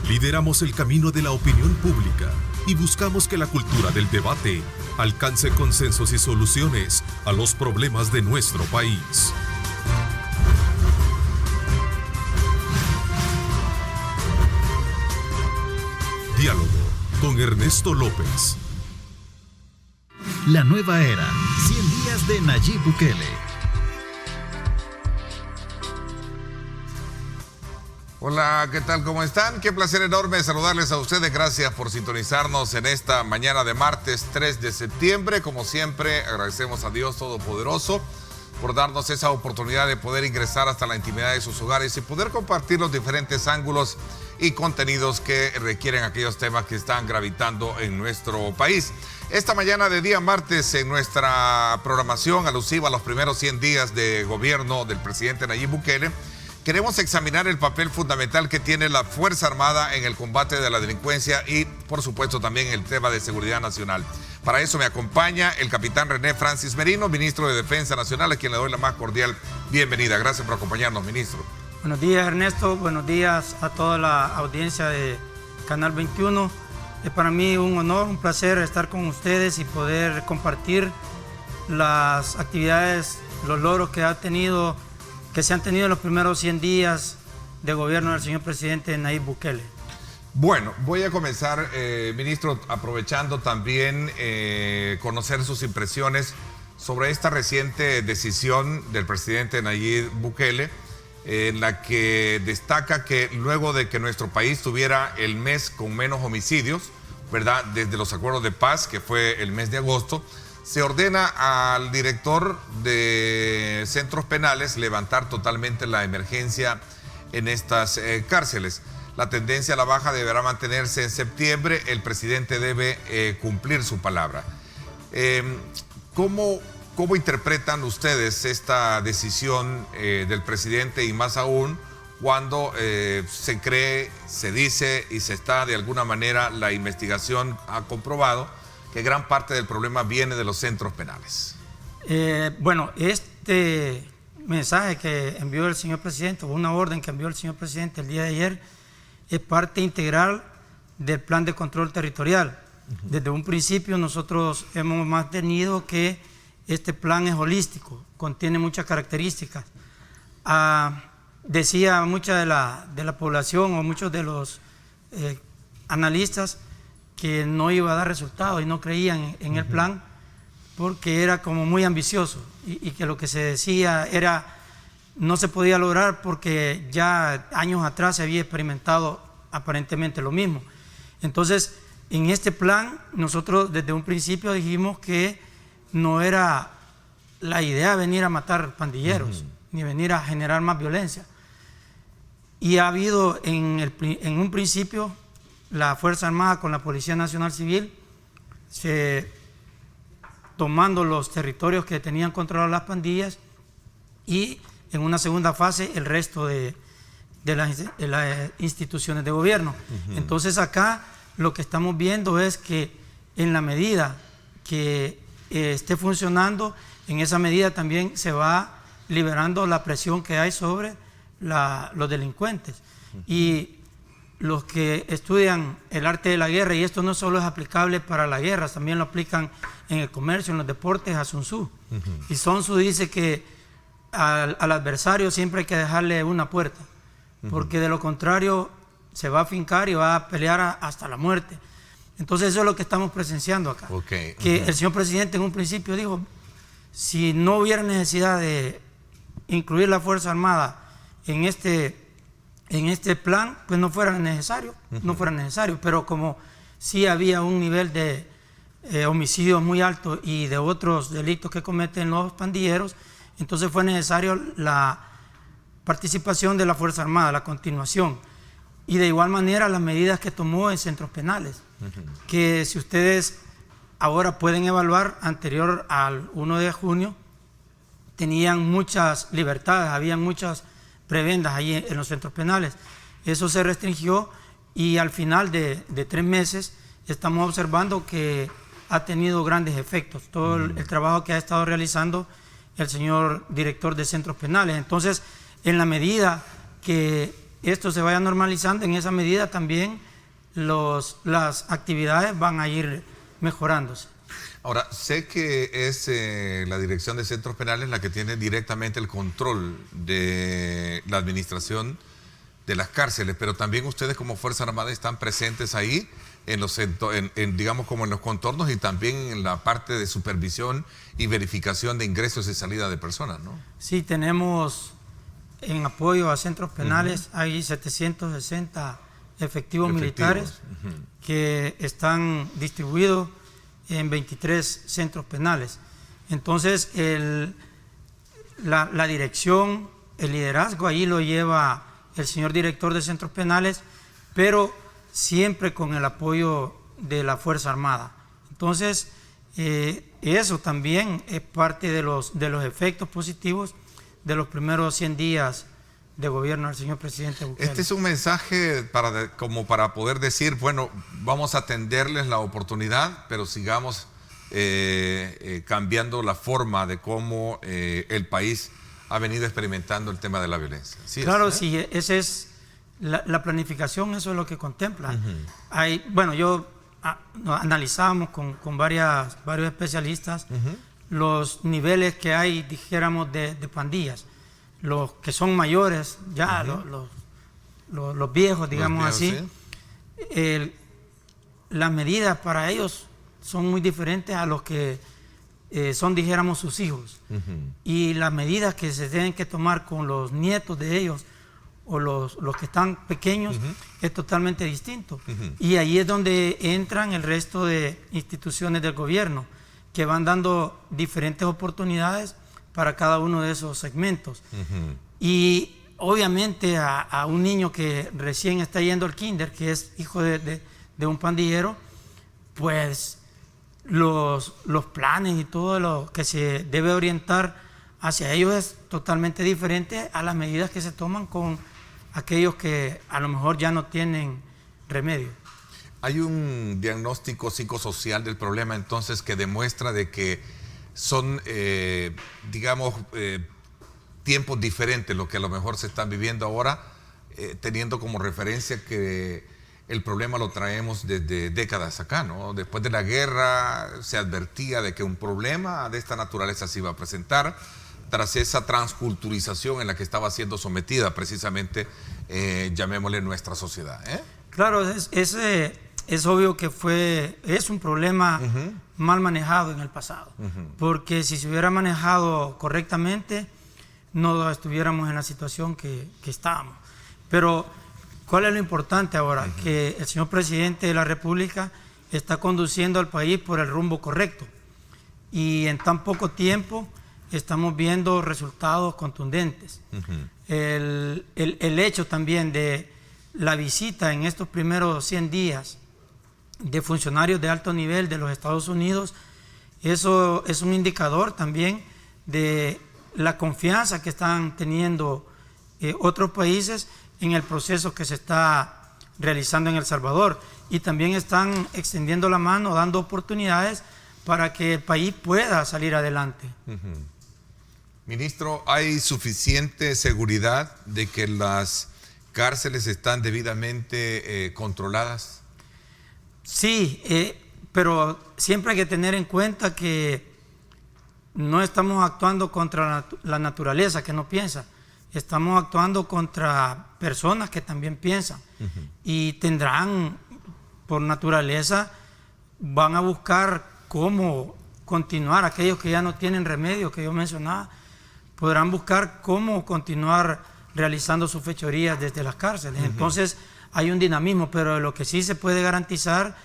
Lideramos el camino de la opinión pública y buscamos que la cultura del debate alcance consensos y soluciones a los problemas de nuestro país. Diálogo con Ernesto López. La nueva era, 100 días de Nayib Bukele. Hola, ¿qué tal? ¿Cómo están? Qué placer enorme saludarles a ustedes. Gracias por sintonizarnos en esta mañana de martes 3 de septiembre. Como siempre, agradecemos a Dios Todopoderoso por darnos esa oportunidad de poder ingresar hasta la intimidad de sus hogares y poder compartir los diferentes ángulos y contenidos que requieren aquellos temas que están gravitando en nuestro país. Esta mañana de día martes, en nuestra programación alusiva a los primeros 100 días de gobierno del presidente Nayib Bukele, queremos examinar el papel fundamental que tiene la Fuerza Armada en el combate de la delincuencia y, por supuesto, también el tema de seguridad nacional. Para eso me acompaña el capitán René Francis Merino, ministro de Defensa Nacional, a quien le doy la más cordial bienvenida. Gracias por acompañarnos, ministro. Buenos días, Ernesto. Buenos días a toda la audiencia de Canal 21. Es para mí un honor, un placer estar con ustedes y poder compartir las actividades, los logros que se han tenido en los primeros 100 días de gobierno del señor presidente Nayib Bukele. Bueno, voy a comenzar, ministro, aprovechando también conocer sus impresiones sobre esta reciente decisión del presidente Nayib Bukele, en la que destaca que luego de que nuestro país tuviera el mes con menos homicidios, ¿verdad?, desde los acuerdos de paz, que fue el mes de agosto, se ordena al director de centros penales levantar totalmente la emergencia en estas cárceles. La tendencia a la baja deberá mantenerse en septiembre. El presidente debe cumplir su palabra. ¿Cómo interpretan ustedes esta decisión del presidente y más aún cuando se cree, se dice y se está de alguna manera, la investigación ha comprobado que gran parte del problema viene de los centros penales? Bueno, este mensaje que envió el señor presidente, o una orden que envió el señor presidente el día de ayer, es parte integral del plan de control territorial. Desde un principio nosotros hemos mantenido que este plan es holístico, contiene muchas características. Decía mucha de la población o muchos de los analistas que no iba a dar resultados y no creían en el plan porque era como muy ambicioso y que lo que se decía no se podía lograr porque ya años atrás se había experimentado aparentemente lo mismo. Entonces, en este plan nosotros desde un principio dijimos que no era la idea venir a matar pandilleros ni venir a generar más violencia. Y ha habido en un principio la Fuerza Armada con la Policía Nacional Civil, tomando los territorios que tenían controlados las pandillas y en una segunda fase el resto de las instituciones de gobierno. Entonces acá lo que estamos viendo es que en la medida que esté funcionando, en esa medida también se va liberando la presión que hay sobre los delincuentes. Y los que estudian el arte de la guerra, y esto no solo es aplicable para la guerra, también lo aplican en el comercio, en los deportes, a Sun Tzu. Y Sun Tzu dice que al adversario siempre hay que dejarle una puerta, porque de lo contrario se va a fincar y va a pelear hasta la muerte. Entonces eso es lo que estamos presenciando acá. Que el señor presidente en un principio dijo, si no hubiera necesidad de incluir la Fuerza Armada en este plan, pues no fuera necesario, pero como sí había un nivel de homicidios muy alto y de otros delitos que cometen los pandilleros, entonces fue necesario la participación de la Fuerza Armada, la continuación, y de igual manera las medidas que tomó en centros penales, que si ustedes ahora pueden evaluar, anterior al 1 de junio, tenían muchas libertades, habían muchas prebendas ahí en los centros penales. Eso se restringió y al final de 3 meses estamos observando que ha tenido grandes efectos todo el trabajo que ha estado realizando el señor director de centros penales. Entonces, en la medida que esto se vaya normalizando, en esa medida también las actividades van a ir mejorándose. Ahora, sé que es la Dirección de Centros Penales la que tiene directamente el control de la administración de las cárceles, pero también ustedes como Fuerza Armada están presentes ahí, digamos como en los contornos y también en la parte de supervisión y verificación de ingresos y salida de personas, ¿no? Sí, tenemos en apoyo a centros penales, hay 760 efectivos militares que están distribuidos en 23 centros penales. Entonces, la dirección, el liderazgo, ahí lo lleva el señor director de centros penales, pero siempre con el apoyo de la Fuerza Armada. Entonces, eso también es parte de los efectos positivos de los primeros 100 días de gobierno del señor presidente Bukele. Este es un mensaje como para poder decir, bueno, vamos a atenderles la oportunidad, pero sigamos cambiando la forma de cómo el país ha venido experimentando el tema de la violencia. ¿Sí claro, sí, esa es la planificación, eso es lo que contempla. Bueno, analizamos con varios especialistas los niveles que hay, dijéramos, de pandillas. Los que son mayores, ya los viejos, digamos así, ¿sí? Las medidas para ellos son muy diferentes a los que son, dijéramos, sus hijos. Y las medidas que se tienen que tomar con los nietos de ellos o los que están pequeños es totalmente distinto. Y ahí es donde entran el resto de instituciones del gobierno, que van dando diferentes oportunidades para cada uno de esos segmentos. Y obviamente a un niño que recién está yendo al kinder, que es hijo de un pandillero, pues los planes y todo lo que se debe orientar hacia ellos es totalmente diferente a las medidas que se toman con aquellos que a lo mejor ya no tienen remedio. Hay un diagnóstico psicosocial del problema entonces que demuestra de que son, digamos, tiempos diferentes los que a lo mejor se están viviendo ahora, teniendo como referencia que el problema lo traemos desde décadas acá, ¿no? Después de la guerra se advertía de que un problema de esta naturaleza se iba a presentar tras esa transculturización en la que estaba siendo sometida precisamente, llamémosle, nuestra sociedad. Claro, es obvio que es un problema mal manejado en el pasado, porque si se hubiera manejado correctamente, no estuviéramos en la situación que estábamos. Pero, ¿cuál es lo importante ahora? Que el señor presidente de la República está conduciendo al país por el rumbo correcto. Y en tan poco tiempo estamos viendo resultados contundentes. El hecho también de la visita en estos primeros 100 días de funcionarios de alto nivel de los Estados Unidos, eso es un indicador también de la confianza que están teniendo otros países en el proceso que se está realizando en El Salvador, y también están extendiendo la mano, dando oportunidades para que el país pueda salir adelante. Ministro, ¿hay suficiente seguridad de que las cárceles están debidamente controladas? Sí, pero siempre hay que tener en cuenta que no estamos actuando contra la naturaleza que no piensa, estamos actuando contra personas que también piensan y tendrán, por naturaleza, van a buscar cómo continuar. Aquellos que ya no tienen remedio, que yo mencionaba, podrán buscar cómo continuar realizando sus fechorías desde las cárceles. Entonces hay un dinamismo, pero lo que sí se puede garantizar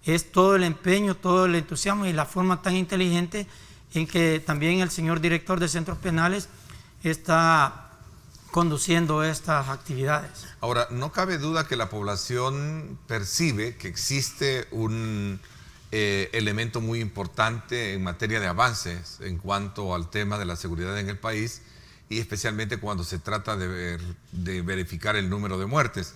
es todo el empeño, todo el entusiasmo y la forma tan inteligente en que también el señor director de centros penales está conduciendo estas actividades. Ahora, no cabe duda que la población percibe que existe un elemento muy importante en materia de avances en cuanto al tema de la seguridad en el país, y especialmente cuando se trata de verificar el número de muertes.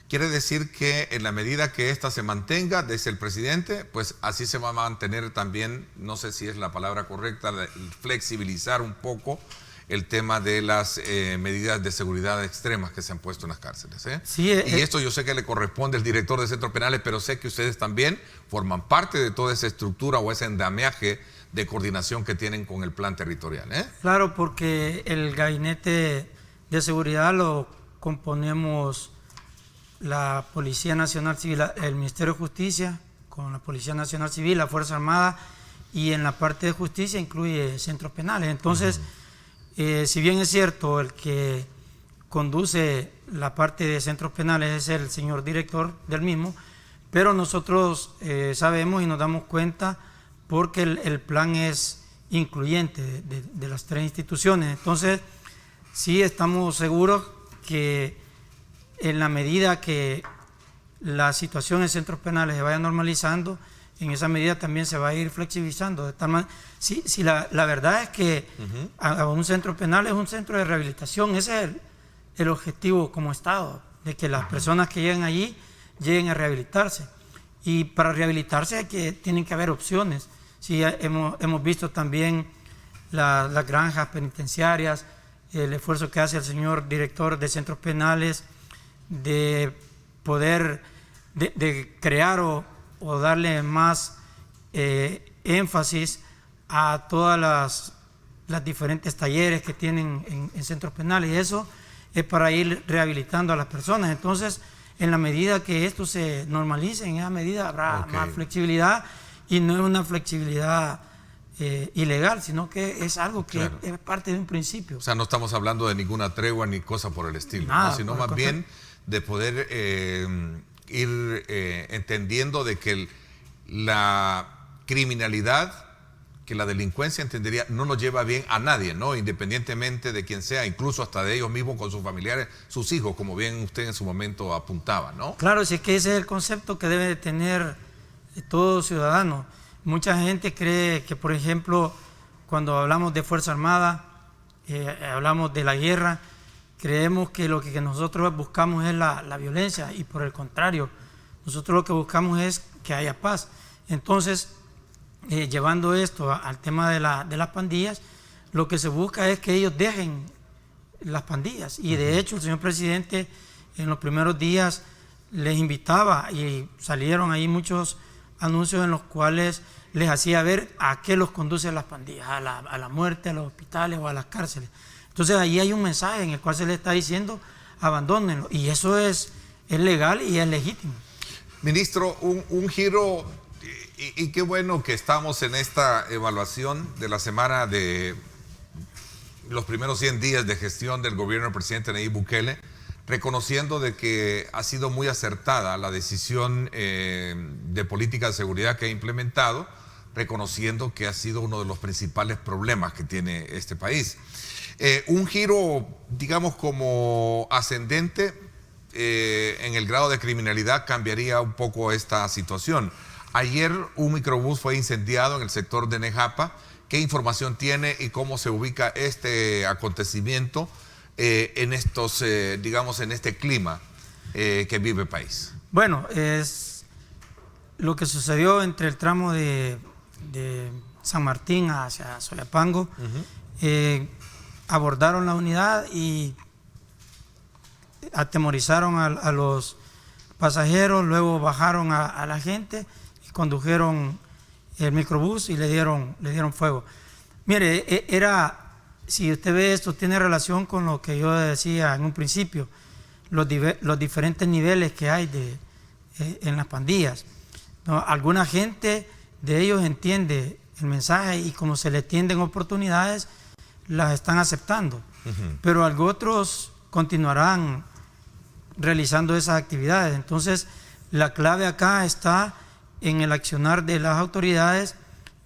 Quiere decir que en la medida que ésta se mantenga, desde el presidente, pues así se va a mantener también, no sé si es la palabra correcta, flexibilizar un poco el tema de las medidas de seguridad extremas que se han puesto en las cárceles. Sí, y esto yo sé que le corresponde al director de centros penales, pero sé que ustedes también forman parte de toda esa estructura o ese andamiaje de coordinación que tienen con el plan territorial. Claro, porque el gabinete de seguridad lo componemos la Policía Nacional Civil, el Ministerio de Justicia, con la Policía Nacional Civil, la Fuerza Armada, y en la parte de justicia incluye centros penales. Entonces, si bien es cierto, el que conduce la parte de centros penales es el señor director del mismo, pero nosotros sabemos y nos damos cuenta porque el plan es incluyente de las tres instituciones. Entonces, sí estamos seguros que en la medida que la situación en centros penales se vaya normalizando, en esa medida también se va a ir flexibilizando. De tal manera, si la verdad es que a un centro penal es un centro de rehabilitación, ese es el objetivo como Estado, de que las personas que lleguen allí lleguen a rehabilitarse. Y para rehabilitarse tienen que haber opciones. Sí, hemos visto también las granjas penitenciarias, el esfuerzo que hace el señor director de centros penales de poder de crear o darle más énfasis a todas las diferentes talleres que tienen en centros penales, y eso es para ir rehabilitando a las personas. Entonces, en la medida que esto se normalice, en esa medida habrá más flexibilidad, y no es una flexibilidad ilegal, sino que es algo que es parte de un principio. O sea, no estamos hablando de ninguna tregua ni cosa por el estilo, Nada, ¿no? Sino más bien de poder ir entendiendo de que la criminalidad, que la delincuencia, entendería, no nos lleva bien a nadie, ¿no? Independientemente de quién sea, incluso hasta de ellos mismos con sus familiares, sus hijos, como bien usted en su momento apuntaba, ¿no? Claro, sí, que ese es el concepto que debe de tener todo ciudadano. Mucha gente cree que, por ejemplo, cuando hablamos de Fuerza Armada, hablamos de la guerra, creemos que lo que nosotros buscamos es la violencia, y por el contrario, nosotros lo que buscamos es que haya paz. Entonces, llevando esto al tema de las pandillas, lo que se busca es que ellos dejen las pandillas. Y de hecho, el señor presidente en los primeros días les invitaba, y salieron ahí muchos anuncios en los cuales les hacía ver a qué los conducen las pandillas, a la muerte, a los hospitales o a las cárceles. Entonces ahí hay un mensaje en el cual se le está diciendo abandónenlo, y eso es legal y es legítimo. Ministro, un giro, y qué bueno que estamos en esta evaluación de la semana de los primeros 100 días de gestión del gobierno del presidente Nayib Bukele, reconociendo de que ha sido muy acertada la decisión de política de seguridad que ha implementado, reconociendo que ha sido uno de los principales problemas que tiene este país. Un giro, digamos, como ascendente en el grado de criminalidad cambiaría un poco esta situación. Ayer un microbús fue incendiado en el sector de Nejapa. ¿Qué información tiene y cómo se ubica este acontecimiento en estos, digamos, en este clima que vive el país? Bueno, es lo que sucedió entre el tramo de San Martín hacia Soyapango. Abordaron la unidad y atemorizaron a los pasajeros, luego bajaron a la gente y condujeron el microbús y le dieron fuego. Mire, si usted ve esto, tiene relación con lo que yo decía en un principio, los diferentes niveles que hay en las pandillas, ¿no? Alguna gente de ellos entiende el mensaje y como se les tienden oportunidades, las están aceptando, pero otros continuarán realizando esas actividades. Entonces, la clave acá está en el accionar de las autoridades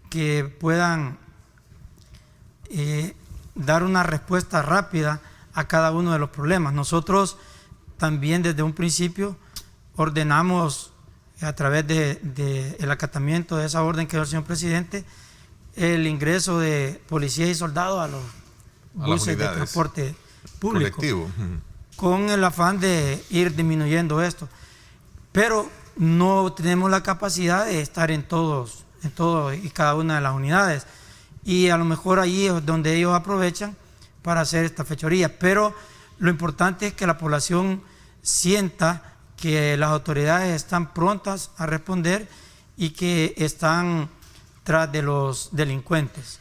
que puedan dar una respuesta rápida a cada uno de los problemas. Nosotros también desde un principio ordenamos, a través del acatamiento de esa orden que dio el señor presidente, el ingreso de policías y soldados a los buses de transporte público, colectivo, con el afán de ir disminuyendo esto. Pero no tenemos la capacidad de estar en todo y cada una de las unidades. Y a lo mejor allí es donde ellos aprovechan para hacer esta fechoría. Pero lo importante es que la población sienta que las autoridades están prontas a responder y que están tras de los delincuentes.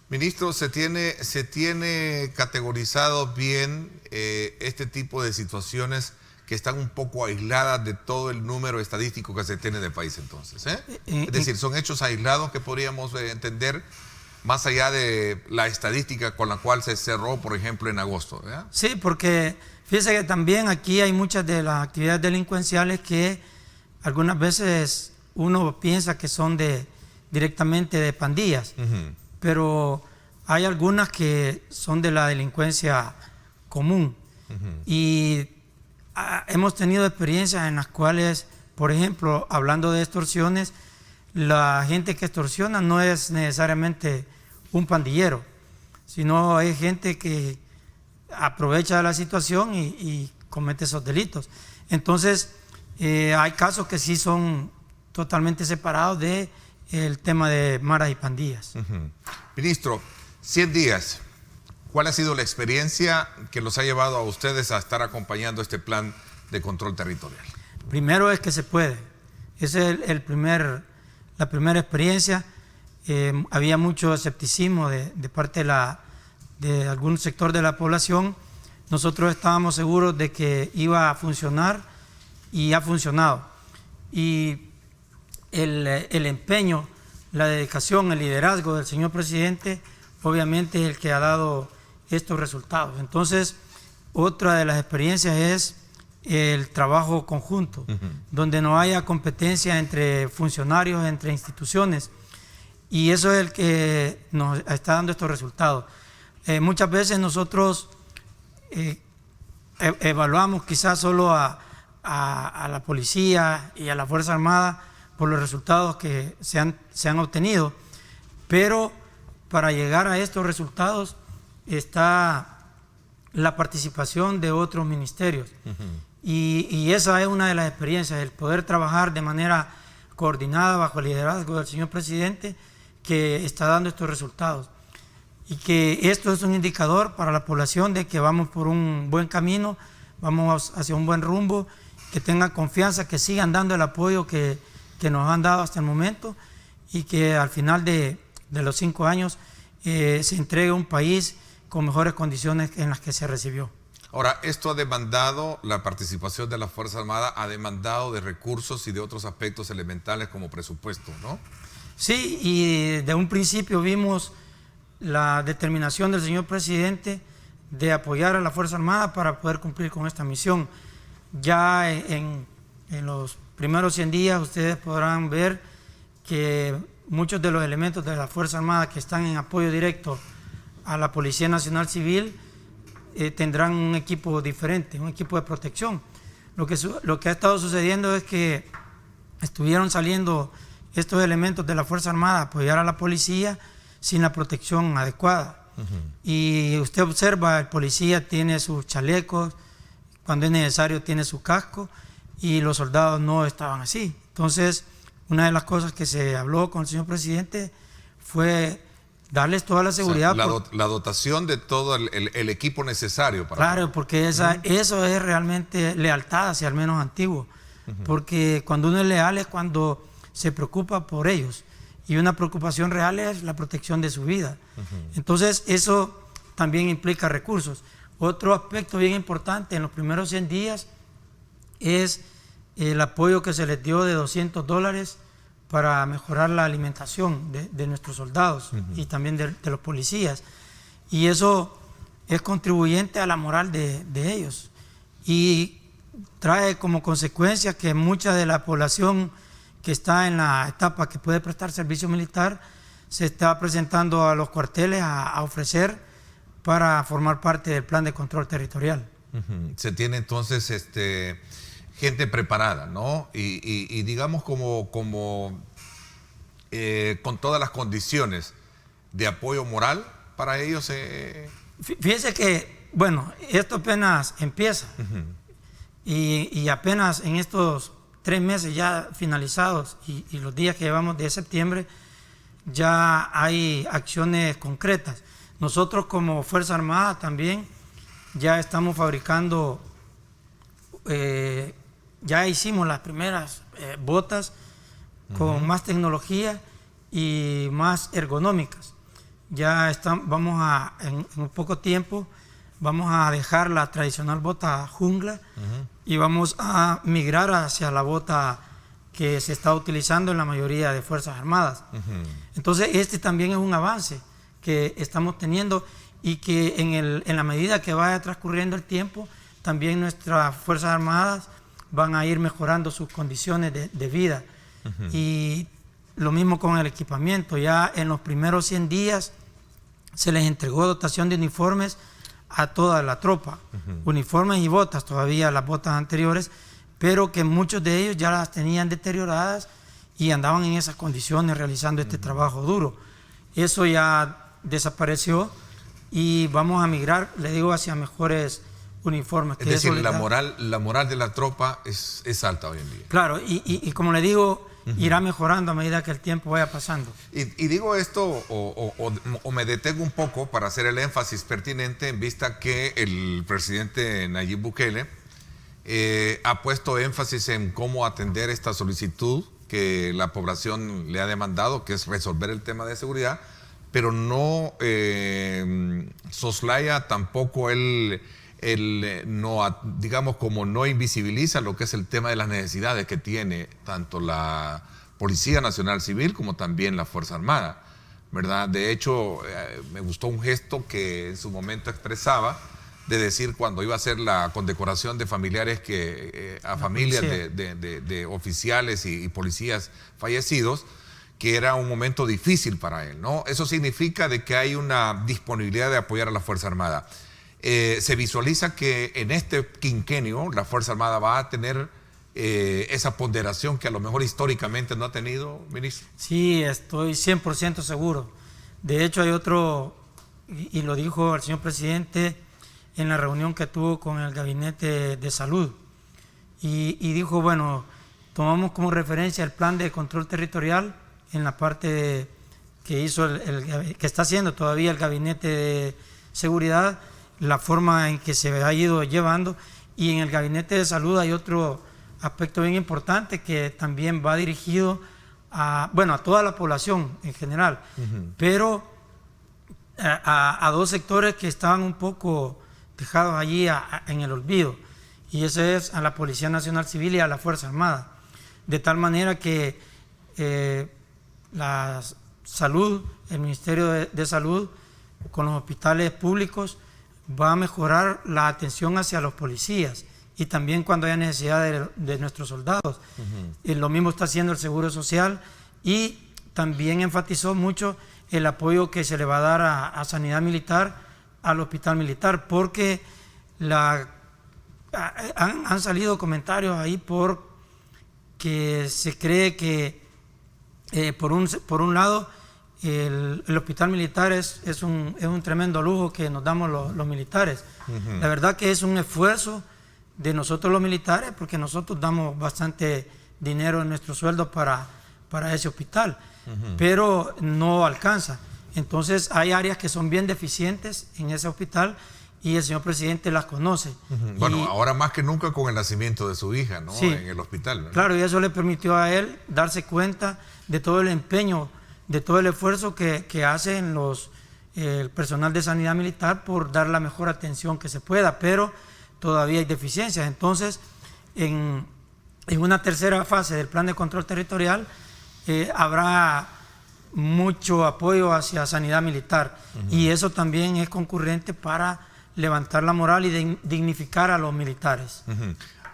Ministro, ¿se tiene categorizado bien este tipo de situaciones que están un poco aisladas de todo el número estadístico que se tiene en el país entonces? Es decir, son hechos aislados que podríamos entender más allá de la estadística con la cual se cerró, por ejemplo, en agosto, ¿verdad? Sí, porque fíjese que también aquí hay muchas de las actividades delincuenciales que algunas veces uno piensa que son directamente de pandillas, pero hay algunas que son de la delincuencia común. Y hemos tenido experiencias en las cuales, por ejemplo, hablando de extorsiones, la gente que extorsiona no es necesariamente un pandillero, sino hay gente que aprovecha la situación y comete esos delitos. Entonces, hay casos que sí son totalmente separados del tema de maras y pandillas. Ministro, 100 días, ¿cuál ha sido la experiencia que los ha llevado a ustedes a estar acompañando este plan de control territorial? Primero es que se puede. Esa es la primera experiencia. Había mucho escepticismo de parte de algún sector de la población. Nosotros estábamos seguros de que iba a funcionar y ha funcionado. Y el empeño, la dedicación, el liderazgo del señor presidente, obviamente es el que ha dado estos resultados. Entonces, otra de las experiencias es el trabajo conjunto, donde no haya competencia entre funcionarios, entre instituciones, y eso es el que nos está dando estos resultados. Muchas veces nosotros evaluamos quizás solo a la policía y a la Fuerza Armada por los resultados que se han obtenido, pero para llegar a estos resultados está la participación de otros ministerios. Y esa es una de las experiencias, el poder trabajar de manera coordinada bajo el liderazgo del señor presidente, que está dando estos resultados. Y que esto es un indicador para la población de que vamos por un buen camino, vamos hacia un buen rumbo, que tengan confianza, que sigan dando el apoyo que nos han dado hasta el momento y que al final de los 5 años se entregue un país con mejores condiciones en las que se recibió. Ahora, esto ha demandado, la participación de la Fuerza Armada ha demandado de recursos y de otros aspectos elementales como presupuesto, ¿no? Sí, y de un principio vimos la determinación del señor presidente de apoyar a la Fuerza Armada para poder cumplir con esta misión. Ya en los primeros 100 días ustedes podrán ver que muchos de los elementos de la Fuerza Armada que están en apoyo directo a la Policía Nacional Civil tendrán un equipo diferente, un equipo de protección. Lo que ha estado sucediendo es que estuvieron saliendo estos elementos de la Fuerza Armada a apoyar a la policía sin la protección adecuada. Y usted observa, el policía tiene sus chalecos, cuando es necesario tiene su casco, y los soldados no estaban así. Entonces, una de las cosas que se habló con el señor presidente fue darles toda la seguridad. O sea, la dotación de todo el equipo necesario para... Claro, porque eso es realmente lealtad hacia el menos antiguo. Porque cuando uno es leal es cuando se preocupa por ellos. Y una preocupación real es la protección de su vida. Entonces, eso también implica recursos. Otro aspecto bien importante en los primeros 100 días es el apoyo que se les dio de $200 para mejorar la alimentación de nuestros soldados y también de los policías. Y eso es contribuyente a la moral de ellos. Y trae como consecuencia que mucha de la población que está en la etapa que puede prestar servicio militar se está presentando a los cuarteles a ofrecer para formar parte del plan de control territorial. Se tiene entonces gente preparada, ¿no? Y digamos con todas las condiciones de apoyo moral para ellos. Fíjese que, bueno, esto apenas empieza y apenas en estos 3 meses ya finalizados y los días que llevamos de septiembre ya hay acciones concretas. Nosotros como Fuerza Armada también ya estamos fabricando, ya hicimos las primeras botas con más tecnología y más ergonómicas. Ya en un poco tiempo vamos a dejar la tradicional bota jungla y vamos a migrar hacia la bota que se está utilizando en la mayoría de Fuerzas Armadas. Entonces este también es un avance que estamos teniendo y que en la medida que vaya transcurriendo el tiempo, también nuestras Fuerzas Armadas van a ir mejorando sus condiciones de vida. Y lo mismo con el equipamiento. Ya en los primeros 100 días se les entregó dotación de uniformes a toda la tropa. Uniformes y botas, todavía las botas anteriores, pero que muchos de ellos ya las tenían deterioradas y andaban en esas condiciones realizando este trabajo duro. Eso ya desapareció y vamos a migrar, le digo, hacia mejores uniformes. Es decir, la moral de la tropa es alta hoy en día. Claro, y como le digo, irá mejorando a medida que el tiempo vaya pasando. Y digo esto o me detengo un poco para hacer el énfasis pertinente en vista que el presidente Nayib Bukele ha puesto énfasis en cómo atender esta solicitud que la población le ha demandado, que es resolver el tema de seguridad, pero no soslaya tampoco no, digamos, como no invisibiliza lo que es el tema de las necesidades que tiene tanto la Policía Nacional Civil como también la Fuerza Armada, ¿verdad? De hecho, me gustó un gesto que en su momento expresaba de decir cuando iba a hacer la condecoración de familiares a familias de oficiales y policías fallecidos, que era un momento difícil para él, ¿no? Eso significa de que hay una disponibilidad de apoyar a la Fuerza Armada. Se visualiza que en este quinquenio la Fuerza Armada va a tener esa ponderación que a lo mejor históricamente no ha tenido, ministro. Sí, estoy 100% seguro. De hecho, hay otro, y lo dijo el señor presidente en la reunión que tuvo con el Gabinete de Salud, y dijo, bueno, tomamos como referencia el plan de control territorial en la parte que hizo que está haciendo todavía el Gabinete de Seguridad, la forma en que se ha ido llevando, y en el Gabinete de Salud hay otro aspecto bien importante que también va dirigido a toda la población en general, pero a dos sectores que estaban un poco dejados allí en el olvido, y ese es a la Policía Nacional Civil y a la Fuerza Armada, de tal manera que la salud, el Ministerio de Salud con los hospitales públicos va a mejorar la atención hacia los policías y también cuando haya necesidad de nuestros soldados. Lo mismo está haciendo el Seguro Social, y también enfatizó mucho el apoyo que se le va a dar a Sanidad Militar, al Hospital Militar, porque han salido comentarios ahí que se cree que por un lado el Hospital Militar es un tremendo lujo que nos damos los militares. La verdad que es un esfuerzo de nosotros los militares, porque nosotros damos bastante dinero en nuestro sueldo para ese hospital, pero no alcanza. Entonces hay áreas que son bien deficientes en ese hospital y el señor presidente las conoce. Bueno, ahora más que nunca con el nacimiento de su hija, ¿no? Sí, en el hospital, ¿no? Claro, y eso le permitió a él darse cuenta de todo el empeño, de todo el esfuerzo que hacen el personal de Sanidad Militar por dar la mejor atención que se pueda, pero todavía hay deficiencias. Entonces, en una tercera fase del plan de control territorial habrá mucho apoyo hacia Sanidad Militar, y eso también es concurrente para levantar la moral y dignificar a los militares.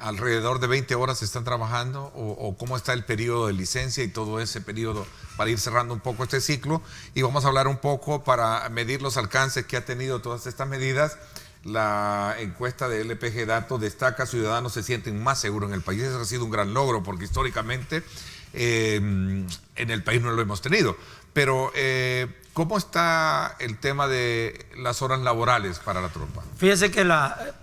¿Alrededor de 20 horas están trabajando o cómo está el periodo de licencia y todo ese periodo para ir cerrando un poco este ciclo? Y vamos a hablar un poco para medir los alcances que ha tenido todas estas medidas. La encuesta de LPG Datos destaca: ciudadanos se sienten más seguros en el país. Eso ha sido un gran logro porque históricamente en el país no lo hemos tenido. Pero ¿cómo está el tema de las horas laborales para la tropa? Fíjese que la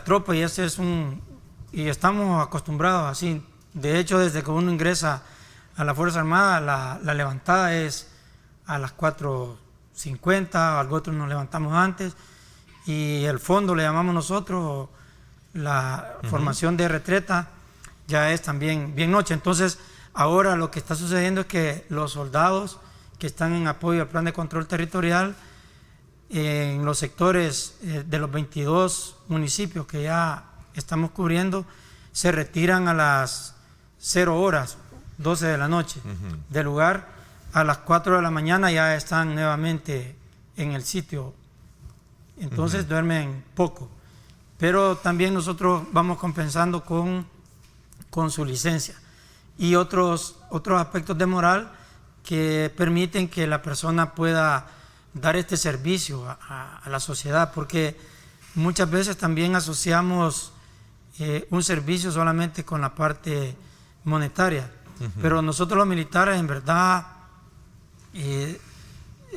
tropa, y estamos acostumbrados así. De hecho, desde que uno ingresa a la Fuerza Armada, la levantada es a las 4:05, 50, algo otros nos levantamos antes, y el fondo le llamamos nosotros, la formación de retreta, ya es también bien noche. Entonces, ahora lo que está sucediendo es que los soldados que están en apoyo al plan de control territorial, en los sectores de los 22 municipios que ya estamos cubriendo, se retiran a las 0 horas, 12 de la noche, del lugar. A las 4 de la mañana ya están nuevamente en el sitio, entonces duermen poco. Pero también nosotros vamos compensando con su licencia y otros aspectos de moral que permiten que la persona pueda dar este servicio a la sociedad, porque muchas veces también asociamos un servicio solamente con la parte monetaria, pero nosotros los militares en verdad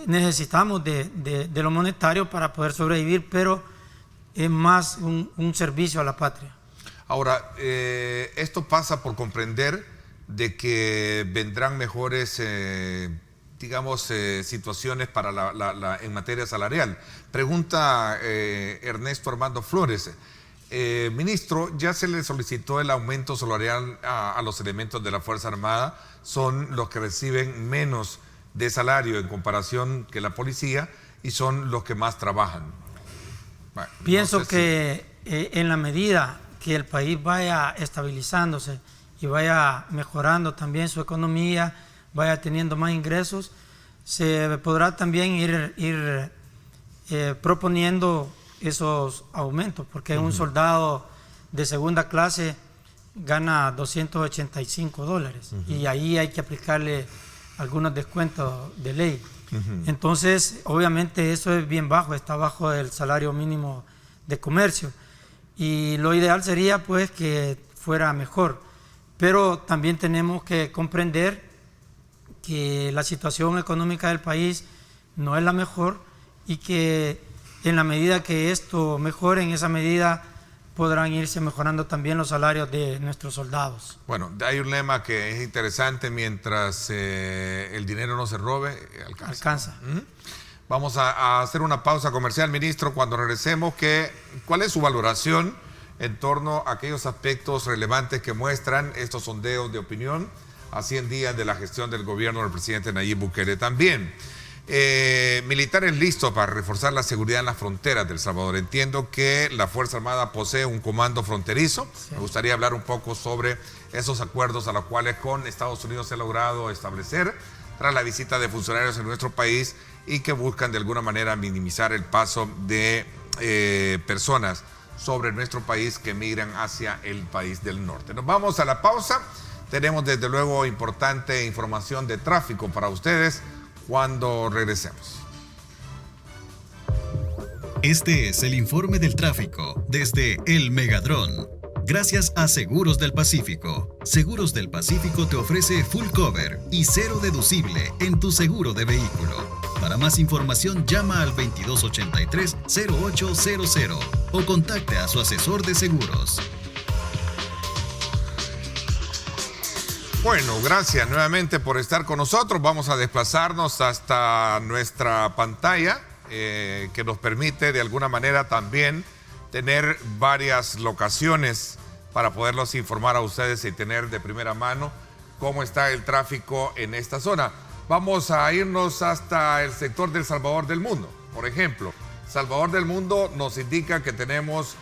necesitamos de lo monetario para poder sobrevivir, pero es más un servicio a la patria. Ahora, esto pasa por comprender de que vendrán mejores situaciones para en materia salarial. Pregunta Ernesto Armando Flores. Ministro, ya se le solicitó el aumento salarial a los elementos de la Fuerza Armada, son los que reciben menos de salario en comparación que la policía y son los que más trabajan. Bueno, pienso que en la medida que el país vaya estabilizándose y vaya mejorando también su economía, vaya teniendo más ingresos, se podrá también ir proponiendo esos aumentos, porque un soldado de segunda clase gana $285 y ahí hay que aplicarle algunos descuentos de ley. Entonces, obviamente eso es bien bajo, está bajo del salario mínimo de comercio, y lo ideal sería pues que fuera mejor, pero también tenemos que comprender que la situación económica del país no es la mejor y que en la medida que esto mejore, en esa medida podrán irse mejorando también los salarios de nuestros soldados. Bueno, hay un lema que es interesante: mientras el dinero no se robe, alcanza. Vamos a hacer una pausa comercial, ministro. Cuando regresemos, ¿cuál es su valoración en torno a aquellos aspectos relevantes que muestran estos sondeos de opinión a 100 días de la gestión del gobierno del presidente Nayib Bukele? También, militares listos para reforzar la seguridad en las fronteras de El Salvador. Entiendo que la Fuerza Armada posee un comando fronterizo. Sí. Me gustaría hablar un poco sobre esos acuerdos a los cuales con Estados Unidos se ha logrado establecer tras la visita de funcionarios en nuestro país y que buscan de alguna manera minimizar el paso de personas sobre nuestro país que migran hacia el país del norte. Nos vamos a la pausa. Tenemos desde luego importante información de tráfico para ustedes cuando regresemos. Este es el informe del tráfico desde El Megadrón. Gracias a Seguros del Pacífico. Seguros del Pacífico te ofrece full cover y cero deducible en tu seguro de vehículo. Para más información llama al 2283-0800 o contacte a su asesor de seguros. Bueno, gracias nuevamente por estar con nosotros. Vamos a desplazarnos hasta nuestra pantalla que nos permite de alguna manera también tener varias locaciones para poderlos informar a ustedes y tener de primera mano cómo está el tráfico en esta zona. Vamos a irnos hasta el sector del Salvador del Mundo. Por ejemplo, Salvador del Mundo nos indica que tenemos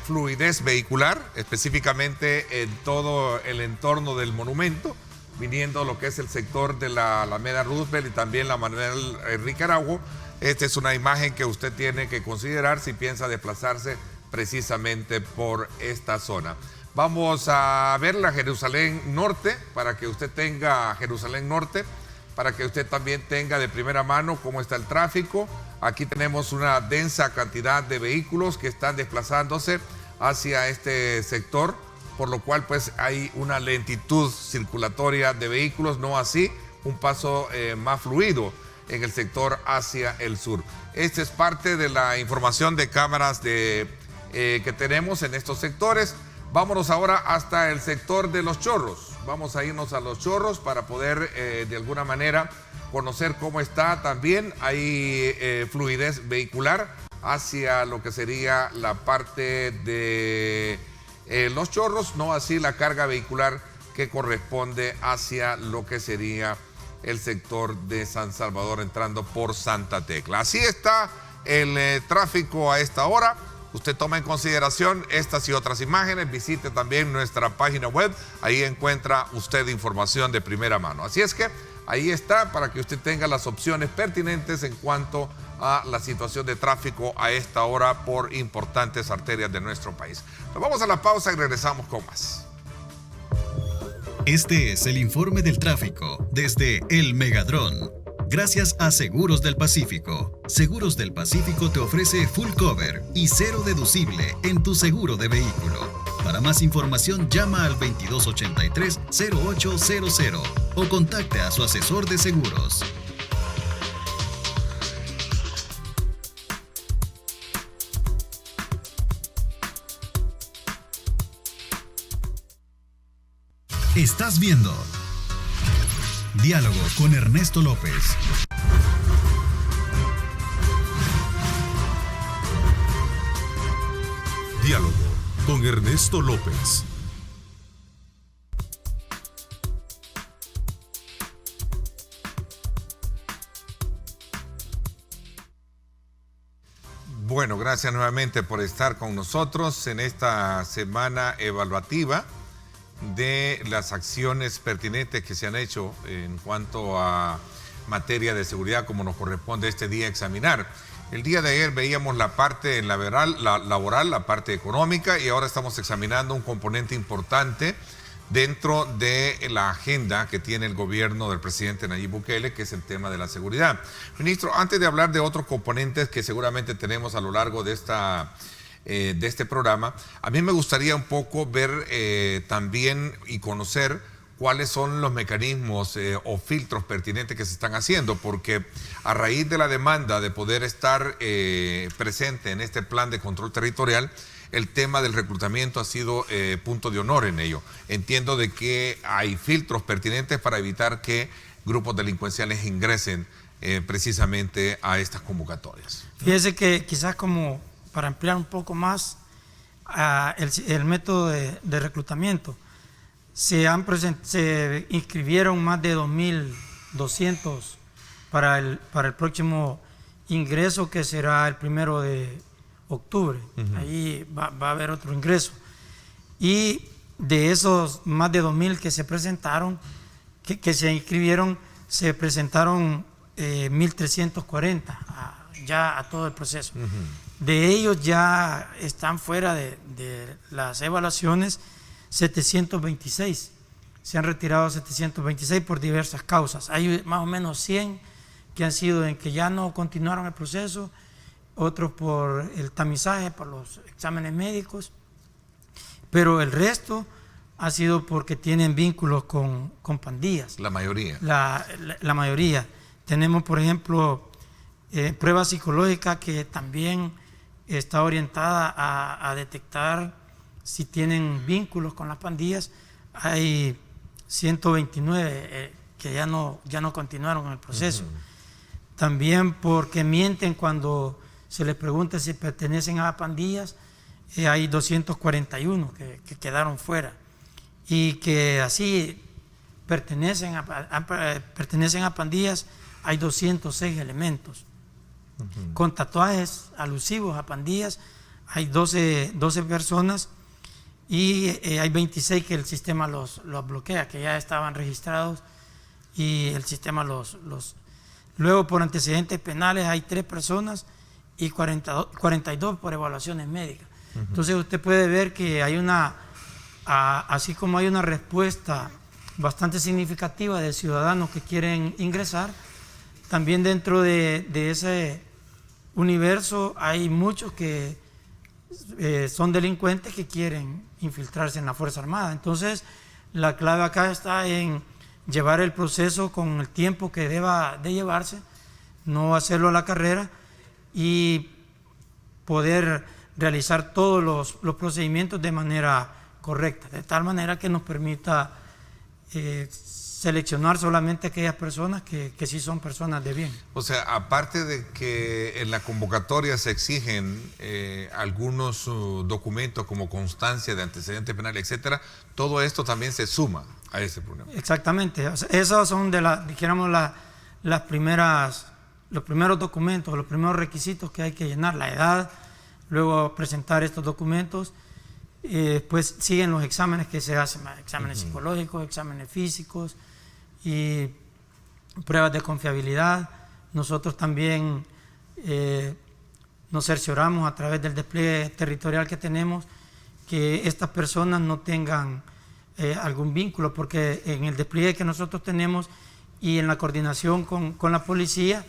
fluidez vehicular, específicamente en todo el entorno del monumento, viniendo lo que es el sector de la Alameda Roosevelt y también la Manuel Enrique Araujo. Esta es una imagen que usted tiene que considerar si piensa desplazarse precisamente por esta zona. Vamos a ver la Jerusalén Norte, para que usted tenga Jerusalén Norte, para que usted también tenga de primera mano cómo está el tráfico. Aquí tenemos una densa cantidad de vehículos que están desplazándose hacia este sector, por lo cual pues hay una lentitud circulatoria de vehículos, no así un paso más fluido en el sector hacia el sur. Esta es parte de la información de cámaras que tenemos en estos sectores. Vámonos ahora hasta el sector de Los Chorros. Vamos a irnos a Los Chorros para poder de alguna manera conocer cómo está también. Hay fluidez vehicular hacia lo que sería la parte de Los Chorros, no así la carga vehicular que corresponde hacia lo que sería el sector de San Salvador entrando por Santa Tecla. Así está el tráfico a esta hora. Usted toma en consideración estas y otras imágenes, visite también nuestra página web, ahí encuentra usted información de primera mano. Así es que ahí está para que usted tenga las opciones pertinentes en cuanto a la situación de tráfico a esta hora por importantes arterias de nuestro país. Nos vamos a la pausa y regresamos con más. Este es el informe del tráfico desde El Megadrón. Gracias a Seguros del Pacífico. Seguros del Pacífico te ofrece full cover y cero deducible en tu seguro de vehículo. Para más información llama al 2283-0800 o contacte a su asesor de seguros. Estás viendo Diálogo con Ernesto López. Diálogo con Ernesto López. Bueno, gracias nuevamente por estar con nosotros en esta semana evaluativa de las acciones pertinentes que se han hecho en cuanto a materia de seguridad, como nos corresponde este día examinar. El día de ayer veíamos la parte laboral, la parte económica, y ahora estamos examinando un componente importante dentro de la agenda que tiene el gobierno del presidente Nayib Bukele, que es el tema de la seguridad. Ministro, antes de hablar de otros componentes que seguramente tenemos a lo largo de este programa, a mí me gustaría un poco ver también y conocer cuáles son los mecanismos o filtros pertinentes que se están haciendo, porque a raíz de la demanda de poder estar presente en este plan de control territorial, el tema del reclutamiento ha sido punto de honor en ello. Entiendo de que hay filtros pertinentes para evitar que grupos delincuenciales ingresen precisamente a estas convocatorias. Fíjese que quizás como para ampliar un poco más el método de reclutamiento, se inscribieron más de 2.200 para el próximo ingreso, que será el 1 de octubre. Ahí va a haber otro ingreso. Y de esos más de 2.000 que se presentaron, que se inscribieron, se presentaron 1.340 ya a todo el proceso. De ellos ya están fuera de las evaluaciones 726. Se han retirado 726 por diversas causas. Hay más o menos 100 que han sido en que ya no continuaron el proceso, otros por el tamizaje, por los exámenes médicos, pero el resto ha sido porque tienen vínculos con pandillas. La mayoría. La mayoría. Tenemos, por ejemplo, prueba psicológica que también está orientada a detectar si tienen vínculos con las pandillas. Hay 129 que ya no continuaron en el proceso. También porque mienten cuando se les pregunta si pertenecen a pandillas. Hay 241 que quedaron fuera y que así pertenecen a pandillas. Hay 206 elementos. Con tatuajes alusivos a pandillas hay 12 personas, y hay 26 que el sistema los bloquea, que ya estaban registrados y el sistema Luego, por antecedentes penales hay 3 personas y 42 por evaluaciones médicas. Entonces usted puede ver que hay así como hay una respuesta bastante significativa de ciudadanos que quieren ingresar, también dentro de ese universo hay muchos que son delincuentes que quieren infiltrarse en la Fuerza Armada. Entonces, la clave acá está en llevar el proceso con el tiempo que deba de llevarse, no hacerlo a la carrera, y poder realizar todos los procedimientos de manera correcta, de tal manera que nos permita seleccionar solamente aquellas personas que sí son personas de bien. O sea, aparte de que en la convocatoria se exigen algunos documentos como constancia de antecedente penal, etcétera, todo esto también se suma a ese problema. Exactamente. O sea, esos son los primeros documentos, los primeros requisitos que hay que llenar, la edad, luego presentar estos documentos. Después siguen los exámenes que se hacen, exámenes psicológicos, exámenes físicos y pruebas de confiabilidad. Nosotros también nos cercioramos a través del despliegue territorial que tenemos que estas personas no tengan algún vínculo, porque en el despliegue que nosotros tenemos y en la coordinación con la policía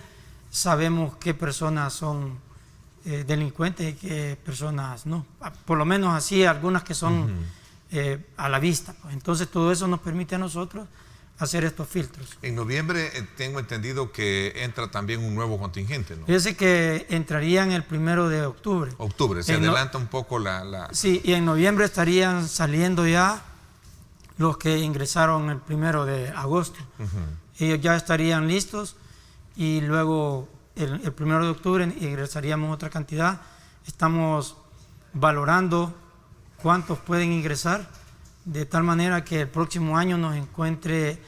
sabemos qué personas son delincuentes y qué personas no, por lo menos así algunas que son a la vista. Entonces todo eso nos permite a nosotros hacer estos filtros. En noviembre tengo entendido que entra también un nuevo contingente, ¿no? Fíjese que entrarían el 1 de octubre. Octubre, se adelanta un poco Sí, y en noviembre estarían saliendo ya los que ingresaron el 1 de agosto. Ellos ya estarían listos y luego el 1 de octubre ingresaríamos otra cantidad. Estamos valorando cuántos pueden ingresar, de tal manera que el próximo año nos encuentre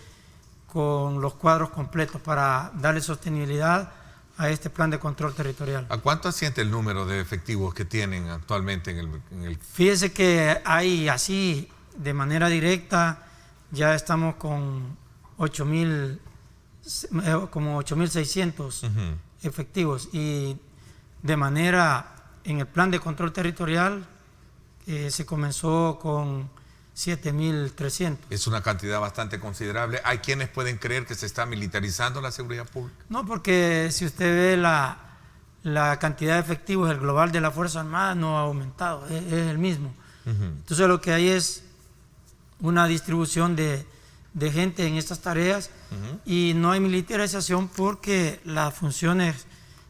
con los cuadros completos para darle sostenibilidad a este plan de control territorial. ¿A cuánto asciende el número de efectivos que tienen actualmente en el...? Fíjese que hay así, de manera directa, ya estamos con 8.600 efectivos, y de manera, en el plan de control territorial se comenzó con 7.300. Es una cantidad bastante considerable. ¿Hay quienes pueden creer que se está militarizando la seguridad pública? No, porque si usted ve la cantidad de efectivos, el global de la Fuerza Armada no ha aumentado, es el mismo. Entonces lo que hay es una distribución de gente en estas tareas, y no hay militarización porque las funciones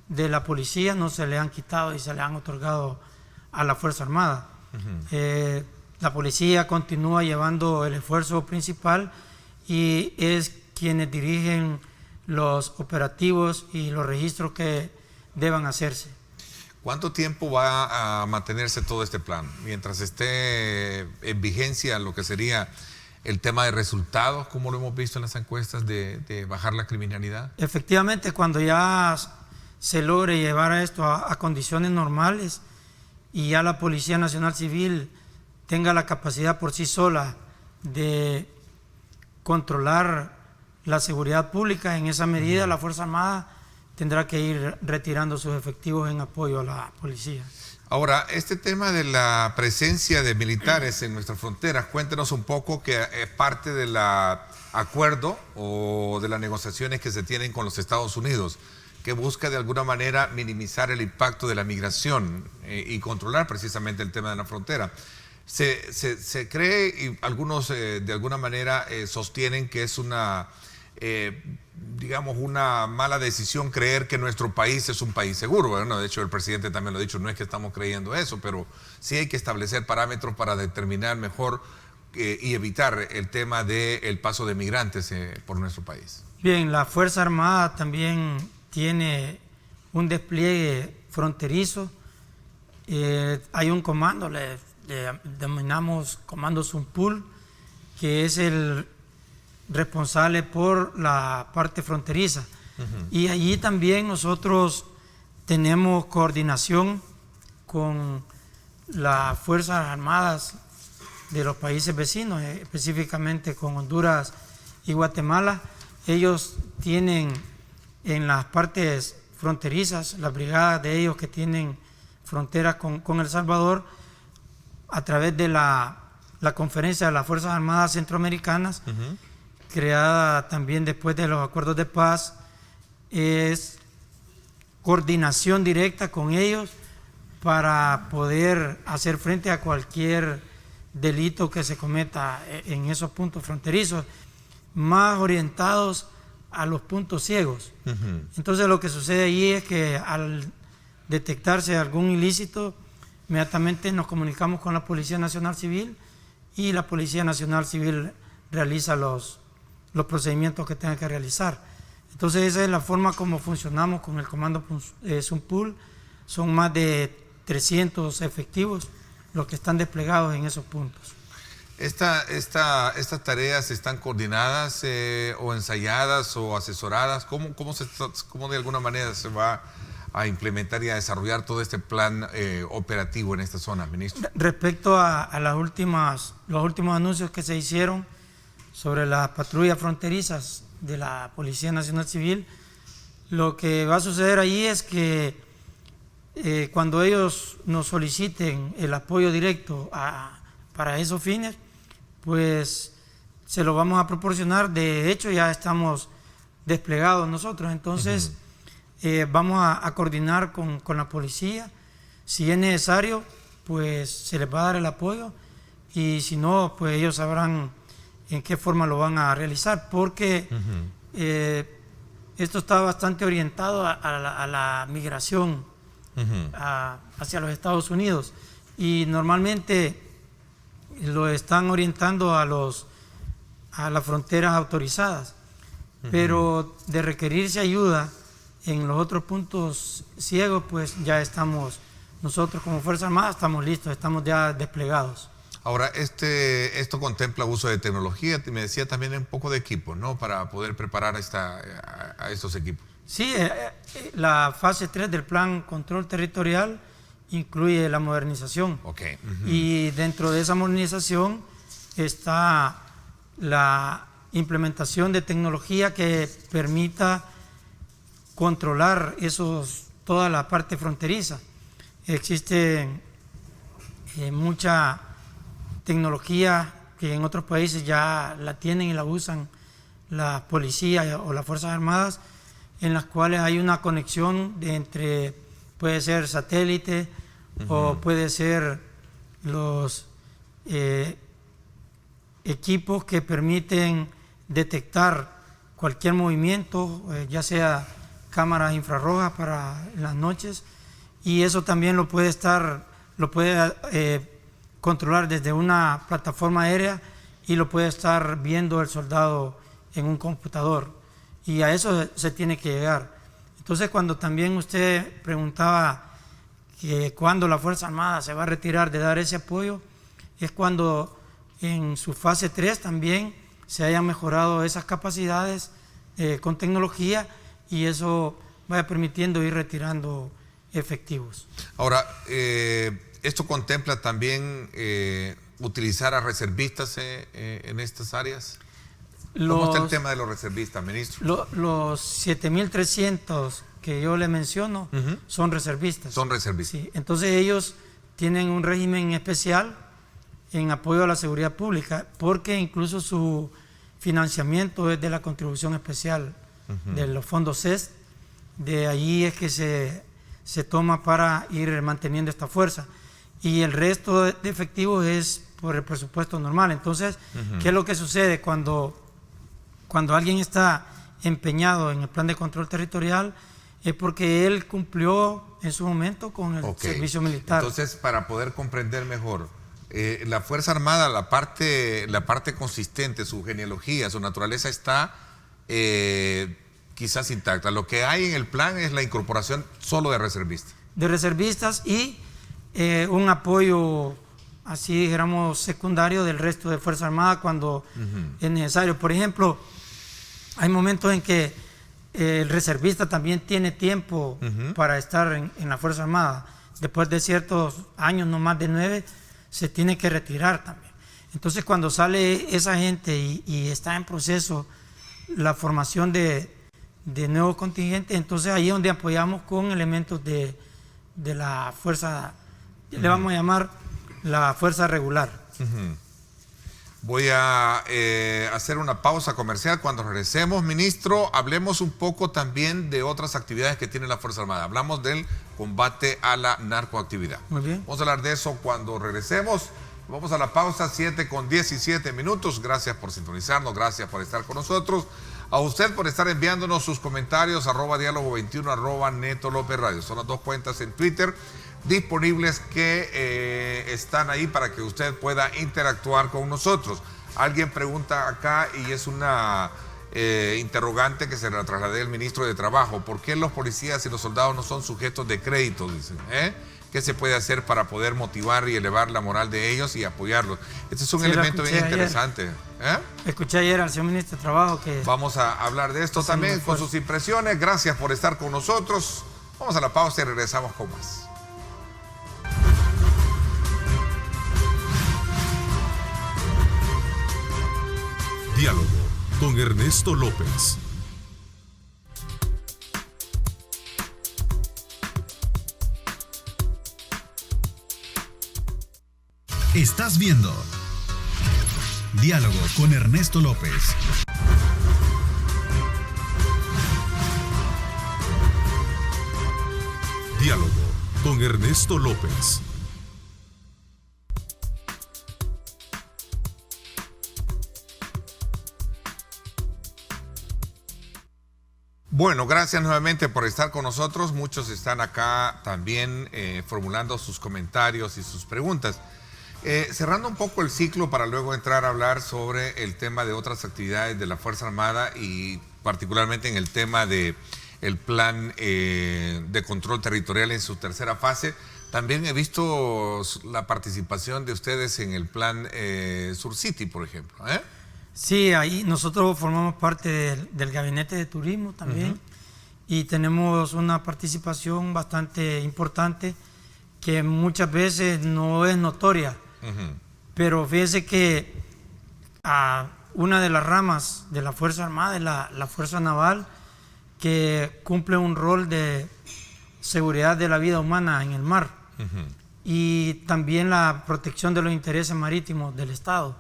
de la policía no se le han quitado y se le han otorgado a la Fuerza Armada. La policía continúa llevando el esfuerzo principal y es quienes dirigen los operativos y los registros que deban hacerse. ¿Cuánto tiempo va a mantenerse todo este plan? Mientras esté en vigencia lo que sería el tema de resultados, como lo hemos visto en las encuestas, de bajar la criminalidad. Efectivamente, cuando ya se logre llevar a esto a condiciones normales y ya la Policía Nacional Civil tenga la capacidad por sí sola de controlar la seguridad pública, en esa medida la Fuerza Armada tendrá que ir retirando sus efectivos en apoyo a la policía. Ahora, este tema de la presencia de militares en nuestras fronteras, cuéntenos un poco, que es parte del acuerdo o de las negociaciones que se tienen con los Estados Unidos, que busca de alguna manera minimizar el impacto de la migración y controlar precisamente el tema de la frontera. Se cree, y algunos de alguna manera sostienen que es una mala decisión creer que nuestro país es un país seguro. Bueno, de hecho el presidente también lo ha dicho, no es que estamos creyendo eso, pero sí hay que establecer parámetros para determinar mejor y evitar el tema del paso de migrantes por nuestro país. Bien, la Fuerza Armada también tiene un despliegue fronterizo. Hay un comando, le denominamos Comando Zumpul, que es el responsable por la parte fronteriza. Y allí también nosotros tenemos coordinación con las Fuerzas Armadas de los países vecinos, específicamente con Honduras y Guatemala. Ellos tienen en las partes fronterizas, las brigadas de ellos que tienen fronteras con El Salvador, a través de la Conferencia de las Fuerzas Armadas Centroamericanas, creada también después de los acuerdos de paz, es coordinación directa con ellos para poder hacer frente a cualquier delito que se cometa en esos puntos fronterizos, más orientados a los puntos ciegos. Entonces lo que sucede allí es que al detectarse algún ilícito, inmediatamente nos comunicamos con la Policía Nacional Civil y la Policía Nacional Civil realiza los procedimientos que tenga que realizar. Entonces esa es la forma como funcionamos con el comando Zumpul. Son más de 300 efectivos los que están desplegados en esos puntos. ¿Estas tareas están coordinadas o ensayadas o asesoradas? ¿Cómo de alguna manera se va a implementar y a desarrollar todo este plan operativo en esta zona, ministro? Respecto a los últimos anuncios que se hicieron sobre las patrullas fronterizas de la Policía Nacional Civil, lo que va a suceder ahí es que cuando ellos nos soliciten el apoyo directo para esos fines, pues se lo vamos a proporcionar. De hecho, ya estamos desplegados nosotros, entonces vamos a coordinar con la policía. Si es necesario, pues se les va a dar el apoyo, y si no, pues ellos sabrán en qué forma lo van a realizar, porque esto está bastante orientado a la migración hacia los Estados Unidos, y normalmente lo están orientando a las fronteras autorizadas, pero de requerirse ayuda en los otros puntos ciegos, pues ya estamos, nosotros como Fuerza Armada estamos listos, estamos ya desplegados. Ahora, esto contempla uso de tecnología, me decía también un poco de equipo, ¿no? Para poder preparar a estos equipos. Sí, la fase 3 del Plan Control Territorial incluye la modernización. Okay. Y dentro de esa modernización está la implementación de tecnología que permita controlar toda la parte fronteriza. Existe mucha tecnología que en otros países ya la tienen y la usan la policía o las Fuerzas Armadas, en las cuales hay una conexión entre, puede ser satélite, o puede ser los equipos que permiten detectar cualquier movimiento, ya sea cámaras infrarrojas para las noches, y eso también lo puede controlar desde una plataforma aérea, y lo puede estar viendo el soldado en un computador, y a eso se tiene que llegar. Entonces, cuando también usted preguntaba que cuando la Fuerza Armada se va a retirar de dar ese apoyo, es cuando en su fase 3 también se hayan mejorado esas capacidades con tecnología, y eso vaya permitiendo ir retirando efectivos. Ahora, ¿esto contempla también utilizar a reservistas en estas áreas? ¿Cómo está el tema de los reservistas, ministro? Los 7.300 que yo le menciono son reservistas. Son reservistas. Sí, entonces ellos tienen un régimen especial en apoyo a la seguridad pública, porque incluso su financiamiento es de la contribución especial de los fondos CES. De allí es que se toma para ir manteniendo esta fuerza, y el resto de efectivos es por el presupuesto normal. Entonces, ¿qué es lo que sucede cuando alguien está empeñado en el plan de control territorial? Es porque él cumplió en su momento con el servicio militar. Entonces, para poder comprender mejor, la Fuerza Armada, la parte consistente, su genealogía, su naturaleza está quizás intacta. Lo que hay en el plan es la incorporación solo de reservistas. De reservistas y un apoyo, así dijéramos, secundario del resto de Fuerza Armada cuando es necesario. Por ejemplo, hay momentos en que el reservista también tiene tiempo para estar en la Fuerza Armada. Después de ciertos años, no más de 9, se tiene que retirar también. Entonces, cuando sale esa gente y está en proceso la formación de nuevos contingentes, entonces ahí es donde apoyamos con elementos de la fuerza, le vamos a llamar la fuerza regular. Voy a hacer una pausa comercial. Cuando regresemos, ministro, hablemos un poco también de otras actividades que tiene la Fuerza Armada. Hablamos del combate a la narcoactividad. Muy bien. Vamos a hablar de eso cuando regresemos. Vamos a la pausa, 7:17. Gracias por sintonizarnos, gracias por estar con nosotros. A usted por estar enviándonos sus comentarios, @diálogo21, @Neto López Radio. Son las dos cuentas en Twitter disponibles que están ahí para que usted pueda interactuar con nosotros. Alguien pregunta acá, y es una interrogante que se la trasladé al ministro de Trabajo: ¿por qué los policías y los soldados no son sujetos de crédito? Dicen, ¿qué se puede hacer para poder motivar y elevar la moral de ellos y apoyarlos? Este es un elemento bien interesante. Escuché ayer al señor ministro de Trabajo que... Vamos a hablar de esto también con sus impresiones. Gracias por estar con nosotros. Vamos a la pausa y regresamos con más. Diálogo con Ernesto López. Estás viendo Diálogo con Ernesto López. Diálogo con Ernesto López. Bueno, gracias nuevamente por estar con nosotros. Muchos están acá también formulando sus comentarios y sus preguntas. Cerrando un poco el ciclo para luego entrar a hablar sobre el tema de otras actividades de la Fuerza Armada y particularmente en el tema de el plan de control territorial en su tercera fase. También he visto la participación de ustedes en el plan Sur City, por ejemplo. Sí, ahí nosotros formamos parte del gabinete de turismo también, y tenemos una participación bastante importante que muchas veces no es notoria. Pero fíjese que una de las ramas de la Fuerza Armada es la Fuerza Naval, que cumple un rol de seguridad de la vida humana en el mar, y también la protección de los intereses marítimos del Estado.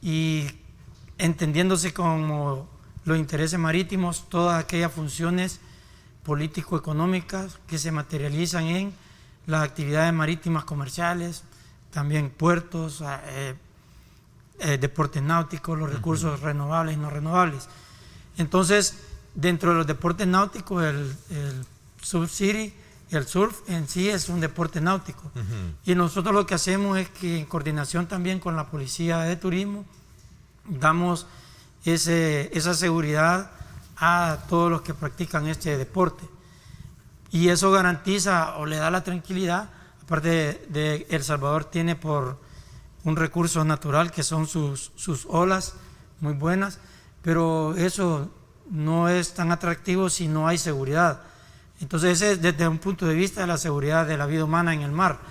Y entendiéndose como los intereses marítimos todas aquellas funciones político-económicas que se materializan en las actividades marítimas comerciales, también puertos, deportes náuticos, los recursos renovables y no renovables. Entonces, dentro de los deportes náuticos, el Surf City, el surf en sí es un deporte náutico. Y nosotros lo que hacemos es que, en coordinación también con la Policía de Turismo, damos esa seguridad a todos los que practican este deporte. Y eso garantiza o le da la tranquilidad. Aparte de El Salvador tiene por un recurso natural que son sus olas muy buenas, pero eso no es tan atractivo si no hay seguridad. Entonces ese es desde un punto de vista de la seguridad de la vida humana en el mar,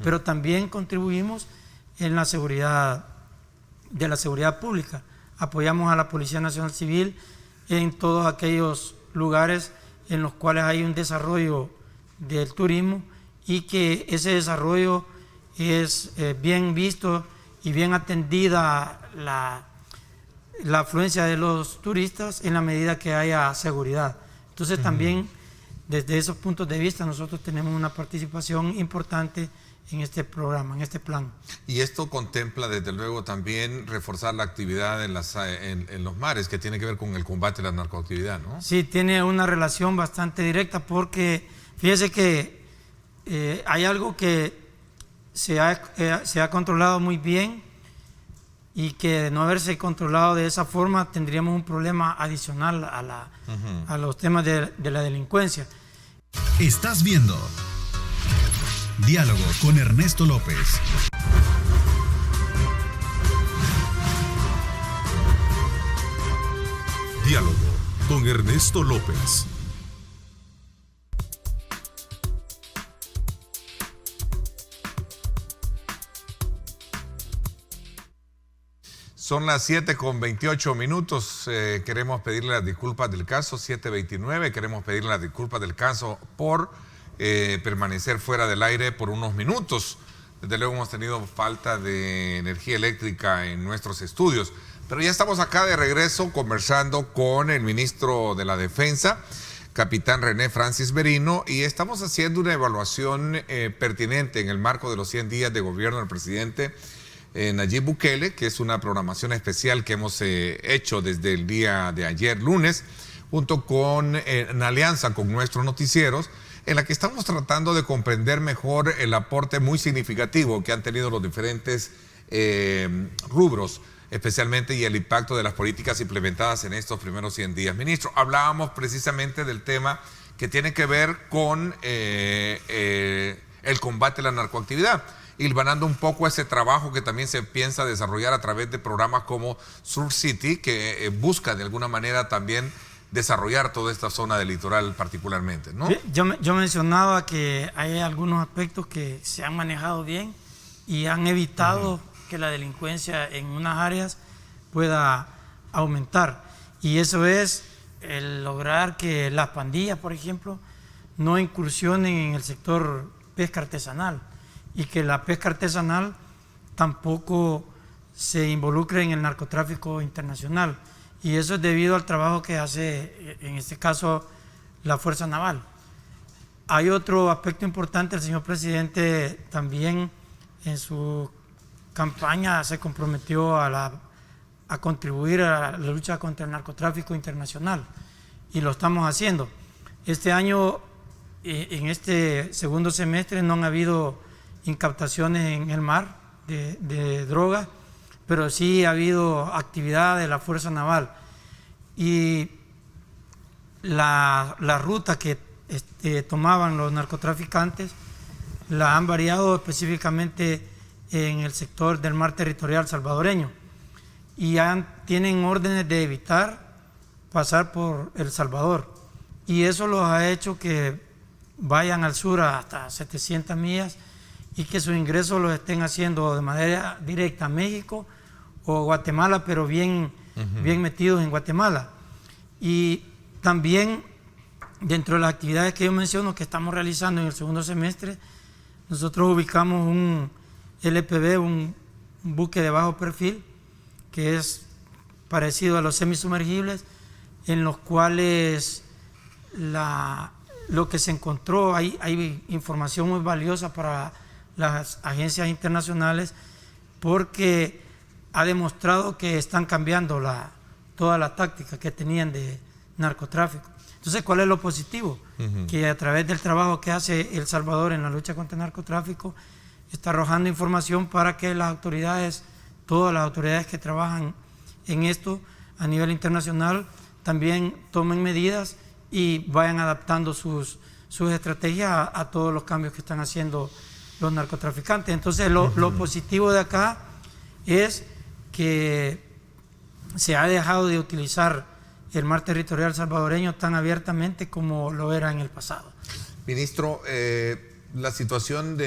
pero también contribuimos en la seguridad pública. Apoyamos a la Policía Nacional Civil en todos aquellos lugares en los cuales hay un desarrollo del turismo y que ese desarrollo es bien visto y bien atendida la afluencia de los turistas en la medida que haya seguridad. Entonces también desde esos puntos de vista nosotros tenemos una participación importante en este programa, en este plan. Y esto contempla desde luego también reforzar la actividad en los mares, que tiene que ver con el combate a la narcoactividad, ¿no? Sí, tiene una relación bastante directa, porque fíjese que hay algo que se ha controlado muy bien, y que de no haberse controlado de esa forma tendríamos un problema adicional a los temas de la delincuencia. Estás viendo Diálogo con Ernesto López. Diálogo con Ernesto López. Son las 7:28. Queremos pedirle las disculpas del caso, 7:29. Queremos pedirle las disculpas del caso por permanecer fuera del aire por unos minutos. Desde luego hemos tenido falta de energía eléctrica en nuestros estudios. Pero ya estamos acá de regreso conversando con el ministro de la Defensa, capitán René Francis Merino, y estamos haciendo una evaluación pertinente en el marco de los 100 días de gobierno del presidente Nayib Bukele, que es una programación especial que hemos hecho desde el día de ayer, lunes, junto con, en alianza con nuestros noticieros, en la que estamos tratando de comprender mejor el aporte muy significativo que han tenido los diferentes rubros, especialmente, y el impacto de las políticas implementadas en estos primeros 100 días. Ministro, hablábamos precisamente del tema que tiene que ver con el combate a la narcoactividad, hilvanando un poco ese trabajo que también se piensa desarrollar a través de programas como Sur City, que busca de alguna manera también desarrollar toda esta zona del litoral particularmente, ¿no? Yo mencionaba que hay algunos aspectos que se han manejado bien y han evitado que la delincuencia en unas áreas pueda aumentar. Y eso es el lograr que las pandillas, por ejemplo, no incursionen en el sector pesca artesanal y que la pesca artesanal tampoco se involucre en el narcotráfico internacional. Y eso es debido al trabajo que hace, en este caso, la Fuerza Naval. Hay otro aspecto importante: el señor presidente también en su campaña se comprometió a contribuir a la lucha contra el narcotráfico internacional, y lo estamos haciendo. Este año, en este segundo semestre, no han habido incautaciones en el mar de drogas, pero sí ha habido actividad de la Fuerza Naval. Y la ruta que tomaban los narcotraficantes la han variado específicamente en el sector del mar territorial salvadoreño, y tienen órdenes de evitar pasar por El Salvador, y eso los ha hecho que vayan al sur hasta 700 millas y que sus ingresos los estén haciendo de manera directa a México o Guatemala, pero bien metidos en Guatemala. Y también, dentro de las actividades que yo menciono que estamos realizando en el segundo semestre, nosotros ubicamos un LPB, un buque de bajo perfil, que es parecido a los semisumergibles, en los cuales lo que se encontró, hay información muy valiosa para las agencias internacionales, porque ha demostrado que están cambiando toda la táctica que tenían de narcotráfico. Entonces, ¿cuál es lo positivo? Que a través del trabajo que hace El Salvador en la lucha contra el narcotráfico, está arrojando información para que las autoridades, todas las autoridades que trabajan en esto a nivel internacional, también tomen medidas y vayan adaptando sus estrategias a todos los cambios que están haciendo los narcotraficantes. Entonces, lo positivo de acá es que se ha dejado de utilizar el mar territorial salvadoreño tan abiertamente como lo era en el pasado. Ministro, la situación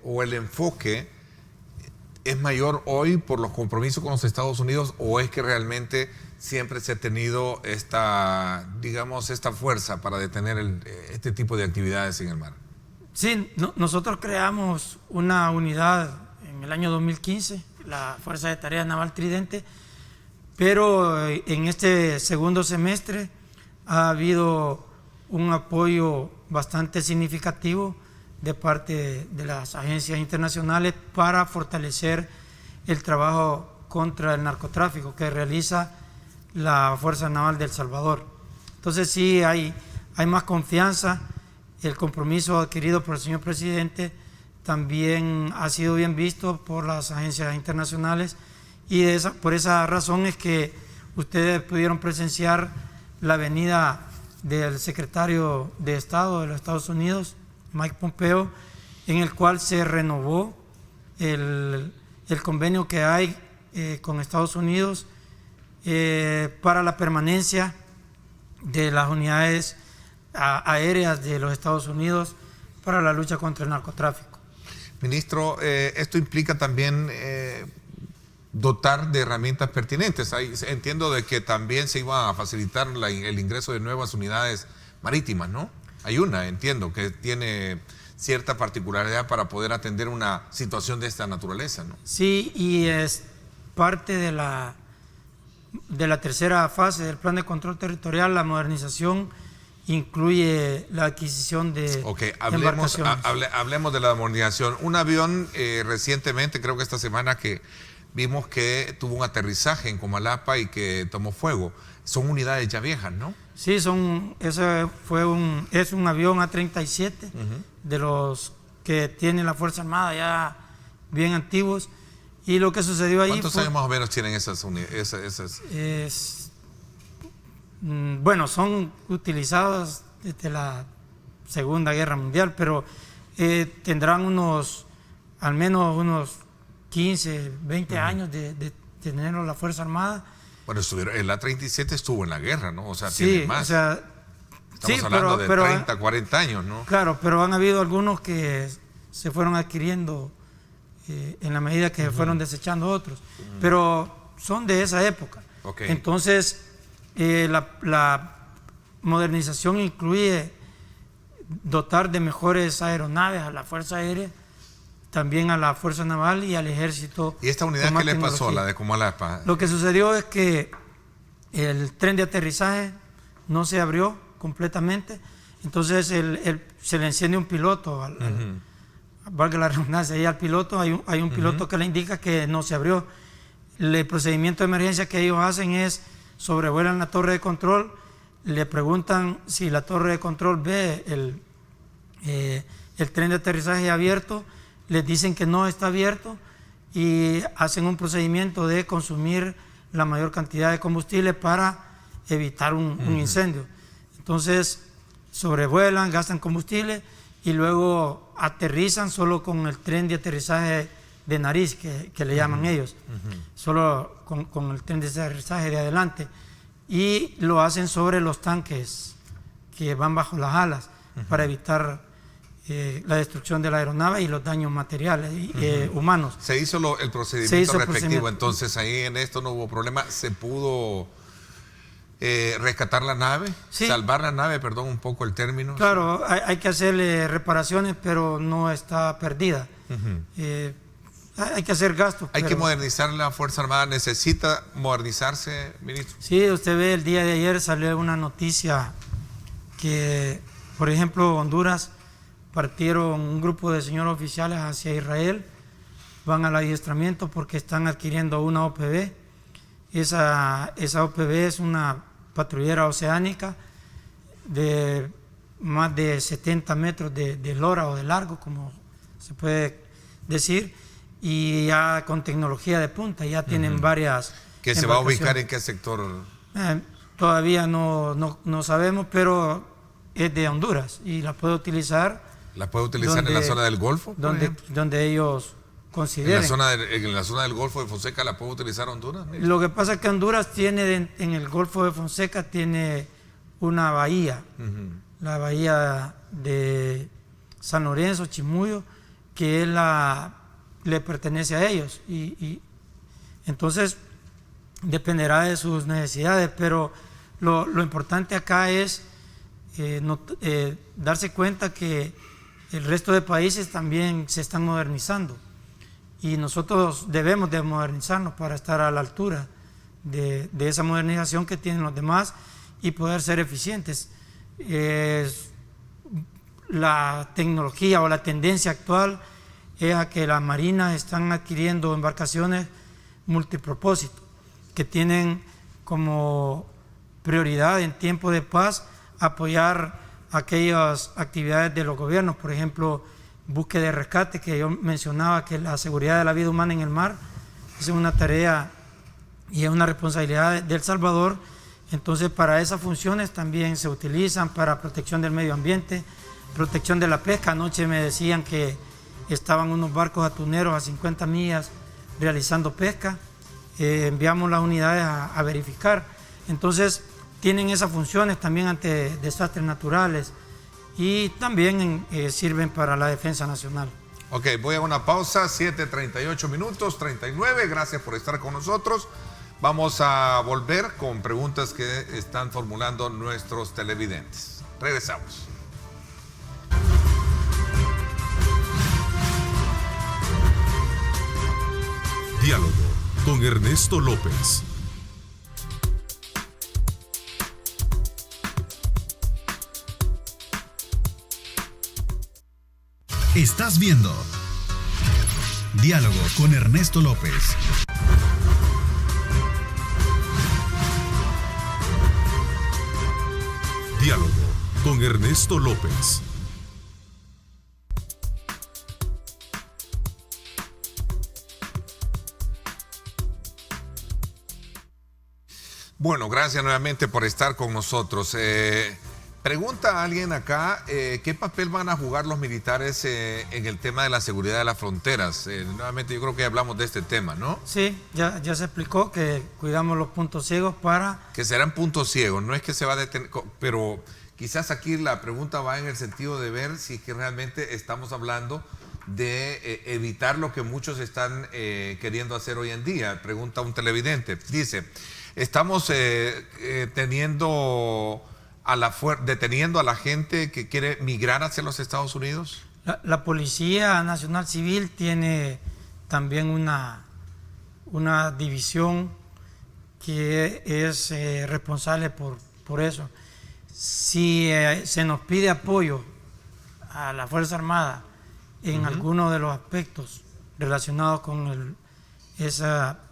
o el enfoque es mayor hoy por los compromisos con los Estados Unidos, o es que realmente siempre se ha tenido esta fuerza para detener este tipo de actividades en el mar? Sí, nosotros creamos una unidad en el año 2015, la Fuerza de Tareas Naval Tridente, pero en este segundo semestre ha habido un apoyo bastante significativo de parte de las agencias internacionales para fortalecer el trabajo contra el narcotráfico que realiza la Fuerza Naval de El Salvador. Entonces sí hay más confianza. El compromiso adquirido por el señor presidente también ha sido bien visto por las agencias internacionales, y por esa razón es que ustedes pudieron presenciar la venida del secretario de Estado de los Estados Unidos, Mike Pompeo, en el cual se renovó el convenio que hay con Estados Unidos para la permanencia de las unidades aéreas de los Estados Unidos para la lucha contra el narcotráfico. Ministro, esto implica también dotar de herramientas pertinentes. Entiendo de que también se iba a facilitar el ingreso de nuevas unidades marítimas, ¿no? Hay una, entiendo, que tiene cierta particularidad para poder atender una situación de esta naturaleza, ¿no? Sí, y es parte de la tercera fase del plan de control territorial, la modernización incluye la adquisición de embarcaciones. Hablemos de la modernización. Un avión recientemente, creo que esta semana, que vimos que tuvo un aterrizaje en Comalapa y que tomó fuego. Son unidades ya viejas, ¿no? Sí, es un avión A-37, de los que tiene la Fuerza Armada, ya bien antiguos. Y lo que sucedió ahí... ¿Cuántos años más o menos tienen esas unidades? Bueno, son utilizados desde la Segunda Guerra Mundial, pero tendrán al menos unos 15, 20 años de tenerlo la Fuerza Armada. Bueno, el A-37 estuvo en la guerra, ¿no? O sea, sí, tiene más. O sea, estamos hablando de 30, 40 años, ¿no? Claro, pero han habido algunos que se fueron adquiriendo en la medida que fueron desechando otros, pero son de esa época. Okay. Entonces, la modernización incluye dotar de mejores aeronaves a la Fuerza Aérea, también a la Fuerza Naval y al Ejército. ¿Y esta unidad qué le pasó, la de Comalapa? Lo que sucedió es que el tren de aterrizaje no se abrió completamente, entonces se le enciende un piloto, valga la redundancia, ahí al piloto hay un piloto que le indica que no se abrió. El procedimiento de emergencia que ellos hacen es sobrevuelan la torre de control, le preguntan si la torre de control ve el tren de aterrizaje abierto, les dicen que no está abierto y hacen un procedimiento de consumir la mayor cantidad de combustible para evitar un incendio. Entonces sobrevuelan, gastan combustible y luego aterrizan solo con el tren de aterrizaje de nariz, que le llaman ellos, solo con el tren de aterrizaje de adelante, y lo hacen sobre los tanques que van bajo las alas para evitar la destrucción de la aeronave y los daños materiales humanos. Se hizo el procedimiento respectivo, entonces ahí en esto no hubo problema. ¿Se pudo rescatar la nave? Sí. Salvar la nave, perdón, un poco el término. Claro, hay que hacerle reparaciones, pero no está perdida. Hay que hacer gastos. Hay que modernizar la Fuerza Armada. ¿Necesita modernizarse, ministro? Sí, usted ve, el día de ayer salió una noticia que, por ejemplo, Honduras partieron un grupo de señores oficiales hacia Israel, van al adiestramiento porque están adquiriendo una OPV. Esa OPV es una patrullera oceánica de más de 70 metros de lora o de largo, como se puede decir, y ya con tecnología de punta, ya tienen varias. ¿Que se va a ubicar en qué sector? Todavía no sabemos, pero es de Honduras y la puede utilizar. ¿La puede utilizar en la zona del Golfo? Donde ellos consideren. ¿En la zona del Golfo de Fonseca la puede utilizar Honduras? Lo que pasa es que Honduras tiene, en el Golfo de Fonseca, tiene una bahía, la bahía de San Lorenzo, Chimuyo, que le pertenece a ellos. Y entonces dependerá de sus necesidades, pero lo importante acá es darse cuenta que el resto de países también se están modernizando y nosotros debemos de modernizarnos para estar a la altura de esa modernización que tienen los demás y poder ser eficientes. La tecnología o la tendencia actual es a que las marinas están adquiriendo embarcaciones multipropósito que tienen como prioridad en tiempo de paz apoyar aquellas actividades de los gobiernos, por ejemplo, búsqueda de rescate, que yo mencionaba que la seguridad de la vida humana en el mar es una tarea y es una responsabilidad de El Salvador. Entonces, para esas funciones también se utilizan para protección del medio ambiente, protección de la pesca. Anoche me decían que estaban unos barcos atuneros a 50 millas realizando pesca. Enviamos las unidades a verificar. Entonces, tienen esas funciones también ante desastres naturales y también sirven para la defensa nacional. Ok, voy a una pausa, 7:38 minutos, 39, gracias por estar con nosotros. Vamos a volver con preguntas que están formulando nuestros televidentes. Regresamos. Diálogo con Ernesto López. Estás viendo Diálogo con Ernesto López. Diálogo con Ernesto López. Bueno, gracias nuevamente por estar con nosotros. Pregunta a alguien acá, ¿qué papel van a jugar los militares en el tema de la seguridad de las fronteras? Nuevamente yo creo que ya hablamos de este tema, ¿no? Sí, ya se explicó que cuidamos los puntos ciegos para... Que serán puntos ciegos, no es que se va a detener, pero quizás aquí la pregunta va en el sentido de ver si es que realmente estamos hablando de evitar lo que muchos están queriendo hacer hoy en día. Pregunta un televidente, dice... Estamos deteniendo a la gente que quiere migrar hacia los Estados Unidos. La Policía Nacional Civil tiene también una división que es responsable por eso. Si se nos pide apoyo a la Fuerza Armada en alguno de los aspectos relacionados con ese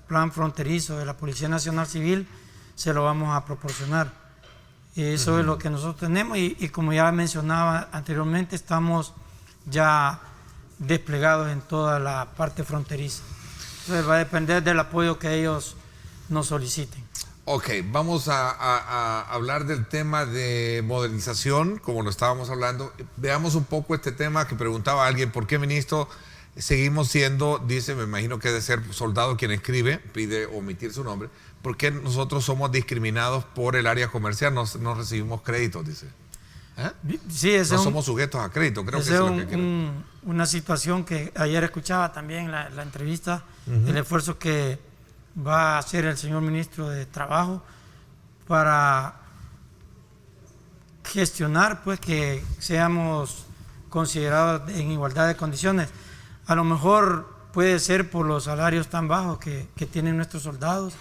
plan fronterizo de la Policía Nacional Civil, se lo vamos a proporcionar. Eso es lo que nosotros tenemos y como ya mencionaba anteriormente, estamos ya desplegados en toda la parte fronteriza. Entonces va a depender del apoyo que ellos nos soliciten. Ok, vamos a hablar del tema de modernización, como lo estábamos hablando. Veamos un poco este tema que preguntaba alguien, ¿por qué, ministro, seguimos siendo, dice, me imagino que debe ser soldado quien escribe, pide omitir su nombre, ¿por qué nosotros somos discriminados por el área comercial? No recibimos créditos, dice. Sí, no somos sujetos a crédito, creo que es lo que quiere. Una situación que ayer escuchaba también la entrevista, el esfuerzo que va a hacer el señor ministro de Trabajo para gestionar pues que seamos considerados en igualdad de condiciones. A lo mejor puede ser por los salarios tan bajos que tienen nuestros soldados,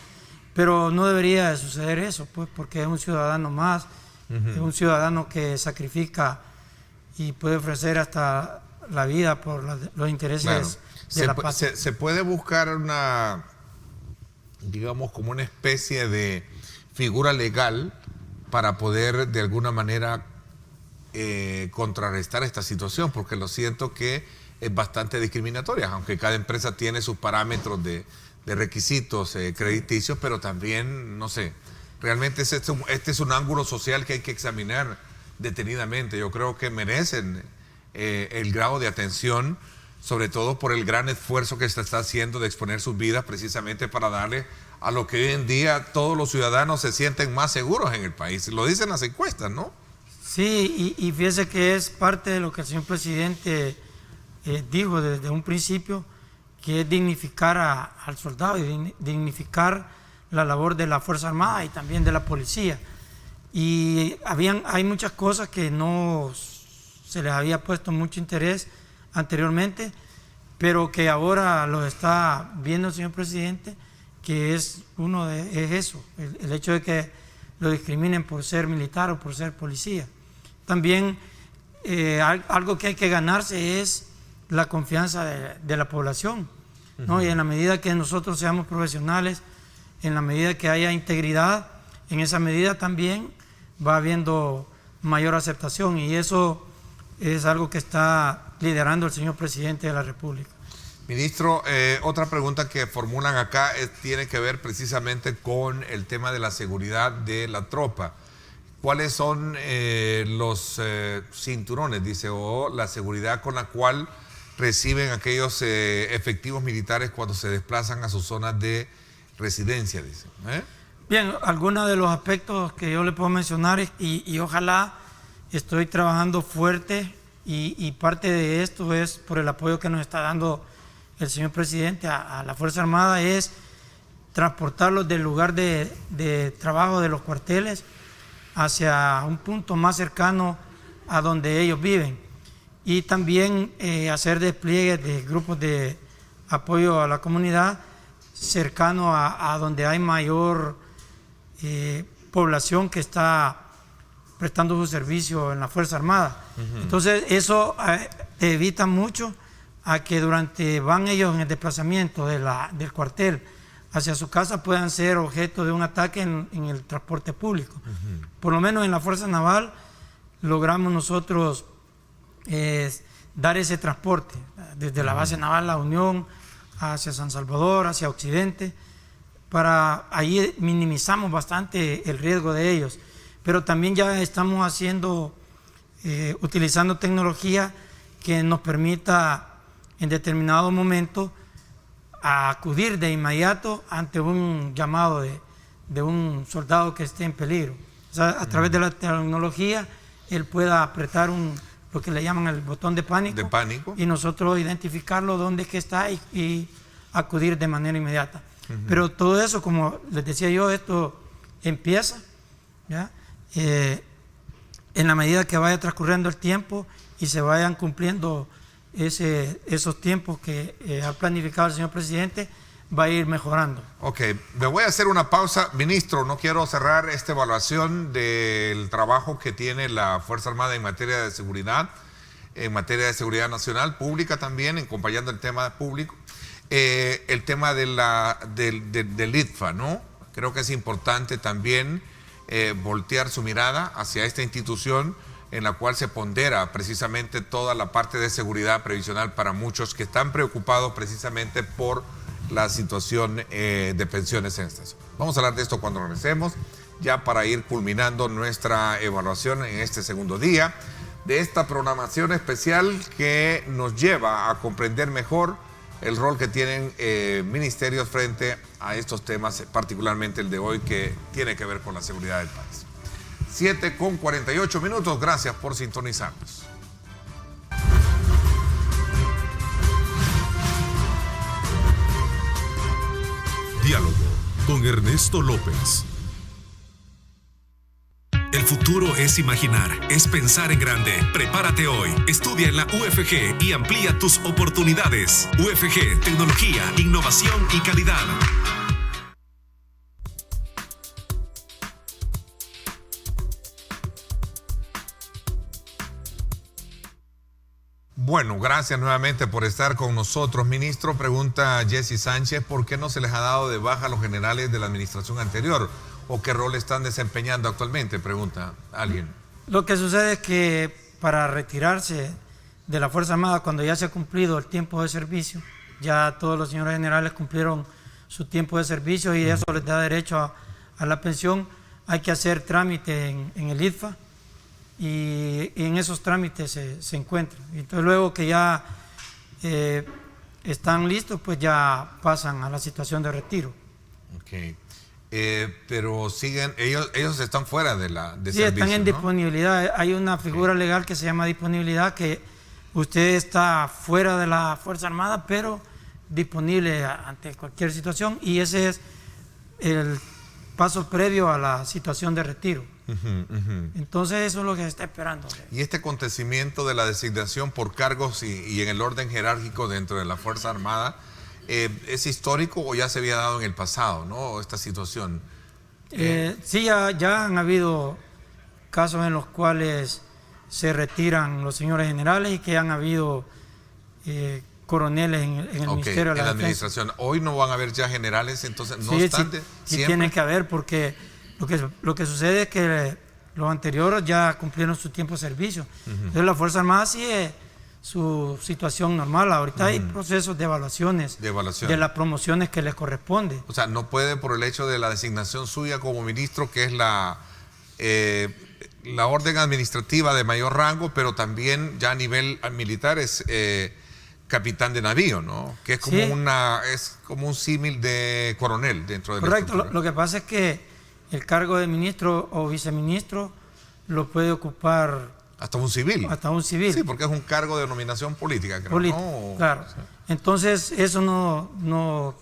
pero no debería de suceder eso, pues, porque es un ciudadano más, es un ciudadano que sacrifica y puede ofrecer hasta la vida por los intereses de la patria. Se puede buscar una, digamos, como una especie de figura legal para poder de alguna manera contrarrestar esta situación, porque lo siento que es bastante discriminatoria, aunque cada empresa tiene sus parámetros de requisitos crediticios, pero también, no sé, realmente este es un ángulo social que hay que examinar detenidamente. Yo creo que merecen el grado de atención, sobre todo por el gran esfuerzo que se está haciendo de exponer sus vidas precisamente para darle a lo que hoy en día todos los ciudadanos se sienten más seguros en el país. Lo dicen las encuestas, ¿no? Sí, y fíjese que es parte de lo que el señor presidente dijo desde un principio, que es dignificar al soldado y dignificar la labor de la Fuerza Armada y también de la policía. Y hay muchas cosas que no se les había puesto mucho interés anteriormente, pero que ahora lo está viendo el señor presidente, que es eso, el hecho de que lo discriminen por ser militar o por ser policía. También algo que hay que ganarse es la confianza de la población, ¿no? Y en la medida que nosotros seamos profesionales, en la medida que haya integridad, en esa medida también va habiendo mayor aceptación, y eso es algo que está liderando el señor presidente de la República. Ministro, otra pregunta que formulan acá tiene que ver precisamente con el tema de la seguridad de la tropa. ¿Cuáles son los cinturones, dice, o la seguridad con la cual reciben aquellos efectivos militares cuando se desplazan a sus zonas de residencia, dice? Bien, algunos de los aspectos que yo le puedo mencionar y ojalá estoy trabajando fuerte y parte de esto es por el apoyo que nos está dando el señor presidente a la Fuerza Armada, es transportarlos del lugar de trabajo de los cuarteles hacia un punto más cercano a donde ellos viven, y también hacer despliegues de grupos de apoyo a la comunidad cercano a donde hay mayor población que está prestando su servicio en la Fuerza Armada. Entonces eso evita mucho a que van ellos en el desplazamiento del cuartel hacia su casa puedan ser objeto de un ataque en el transporte público. Por lo menos en la Fuerza Naval logramos nosotros dar ese transporte desde la base naval La Unión hacia San Salvador, hacia Occidente. Ahí minimizamos bastante el riesgo de ellos, pero también ya estamos utilizando tecnología que nos permita en determinado momento acudir de inmediato ante un llamado de un soldado que esté en peligro. O sea, a través de la tecnología él pueda apretar lo que le llaman el botón de pánico, y nosotros identificarlo dónde es que está y acudir de manera inmediata. Pero todo eso, como les decía yo, esto empieza, ¿ya? En la medida que vaya transcurriendo el tiempo y se vayan cumpliendo esos tiempos que ha planificado el señor presidente, va a ir mejorando. Ok, me voy a hacer una pausa. Ministro, no quiero cerrar esta evaluación del trabajo que tiene la Fuerza Armada en materia de seguridad nacional, pública también, acompañando el tema público. El tema del IDFA, ¿no? Creo que es importante también voltear su mirada hacia esta institución en la cual se pondera precisamente toda la parte de seguridad previsional para muchos que están preocupados precisamente por la situación de pensiones en estas. Vamos a hablar de esto cuando regresemos, ya para ir culminando nuestra evaluación en este segundo día de esta programación especial que nos lleva a comprender mejor el rol que tienen ministerios frente a estos temas, particularmente el de hoy que tiene que ver con la seguridad del país. 7:48, gracias por sintonizarnos. Diálogo con Ernesto López. El futuro es imaginar, es pensar en grande. Prepárate hoy. Estudia en la UFG y amplía tus oportunidades. UFG, tecnología, innovación y calidad. Bueno, gracias nuevamente por estar con nosotros, ministro. Pregunta Jesse Sánchez, ¿por qué no se les ha dado de baja a los generales de la administración anterior? ¿O qué rol están desempeñando actualmente? Pregunta alguien. Lo que sucede es que para retirarse de la Fuerza Armada, cuando ya se ha cumplido el tiempo de servicio, ya todos los señores generales cumplieron su tiempo de servicio y eso les da derecho a la pensión, hay que hacer trámite en el IDFA y en esos trámites se encuentran. Entonces luego que ya están listos, pues ya pasan a la situación de retiro. Ok. Pero siguen, ellos están fuera de sí, servicio, están en ¿no? disponibilidad. Hay una figura legal que se llama disponibilidad, que usted está fuera de la Fuerza Armada, pero disponible ante cualquier situación, y ese es el paso previo a la situación de retiro. Entonces eso es lo que se está esperando. Y este acontecimiento de la designación por cargos y en el orden jerárquico dentro de la Fuerza Armada, ¿es histórico o ya se había dado en el pasado, ¿no? Esta situación. Sí, ya han habido casos en los cuales se retiran los señores generales y que han habido coroneles en el Ministerio de la Defensa. Administración. Hoy no van a haber ya generales, entonces no Sí, obstante, sí tiene que haber, porque lo que sucede es que los anteriores ya cumplieron su tiempo de servicio. Entonces la Fuerza Armada sigue su situación normal. Ahorita hay procesos de evaluaciones, de las promociones que les corresponde. O sea, no puede, por el hecho de la designación suya como ministro, que es la orden administrativa de mayor rango, pero también ya a nivel militar es capitán de navío, ¿no? Que es como sí. Un símil de coronel dentro de la Correcto. estructura. Lo que pasa es que el cargo de ministro o viceministro lo puede ocupar hasta un civil. Hasta un civil. Sí, porque es un cargo de nominación política, creo. ¿No? Claro. Sí. Entonces, eso no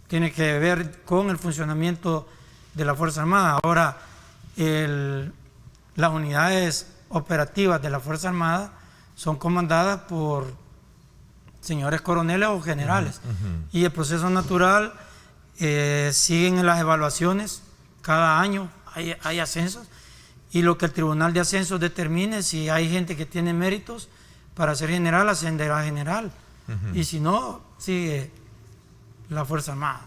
tiene que ver con el funcionamiento de la Fuerza Armada. Ahora, las unidades operativas de la Fuerza Armada son comandadas por señores coroneles o generales. Y el proceso natural siguen en las evaluaciones. Cada año hay ascensos. Y lo que el Tribunal de Ascensos determine, si hay gente que tiene méritos, para ser general ascenderá a general. Y si no, sigue la Fuerza Armada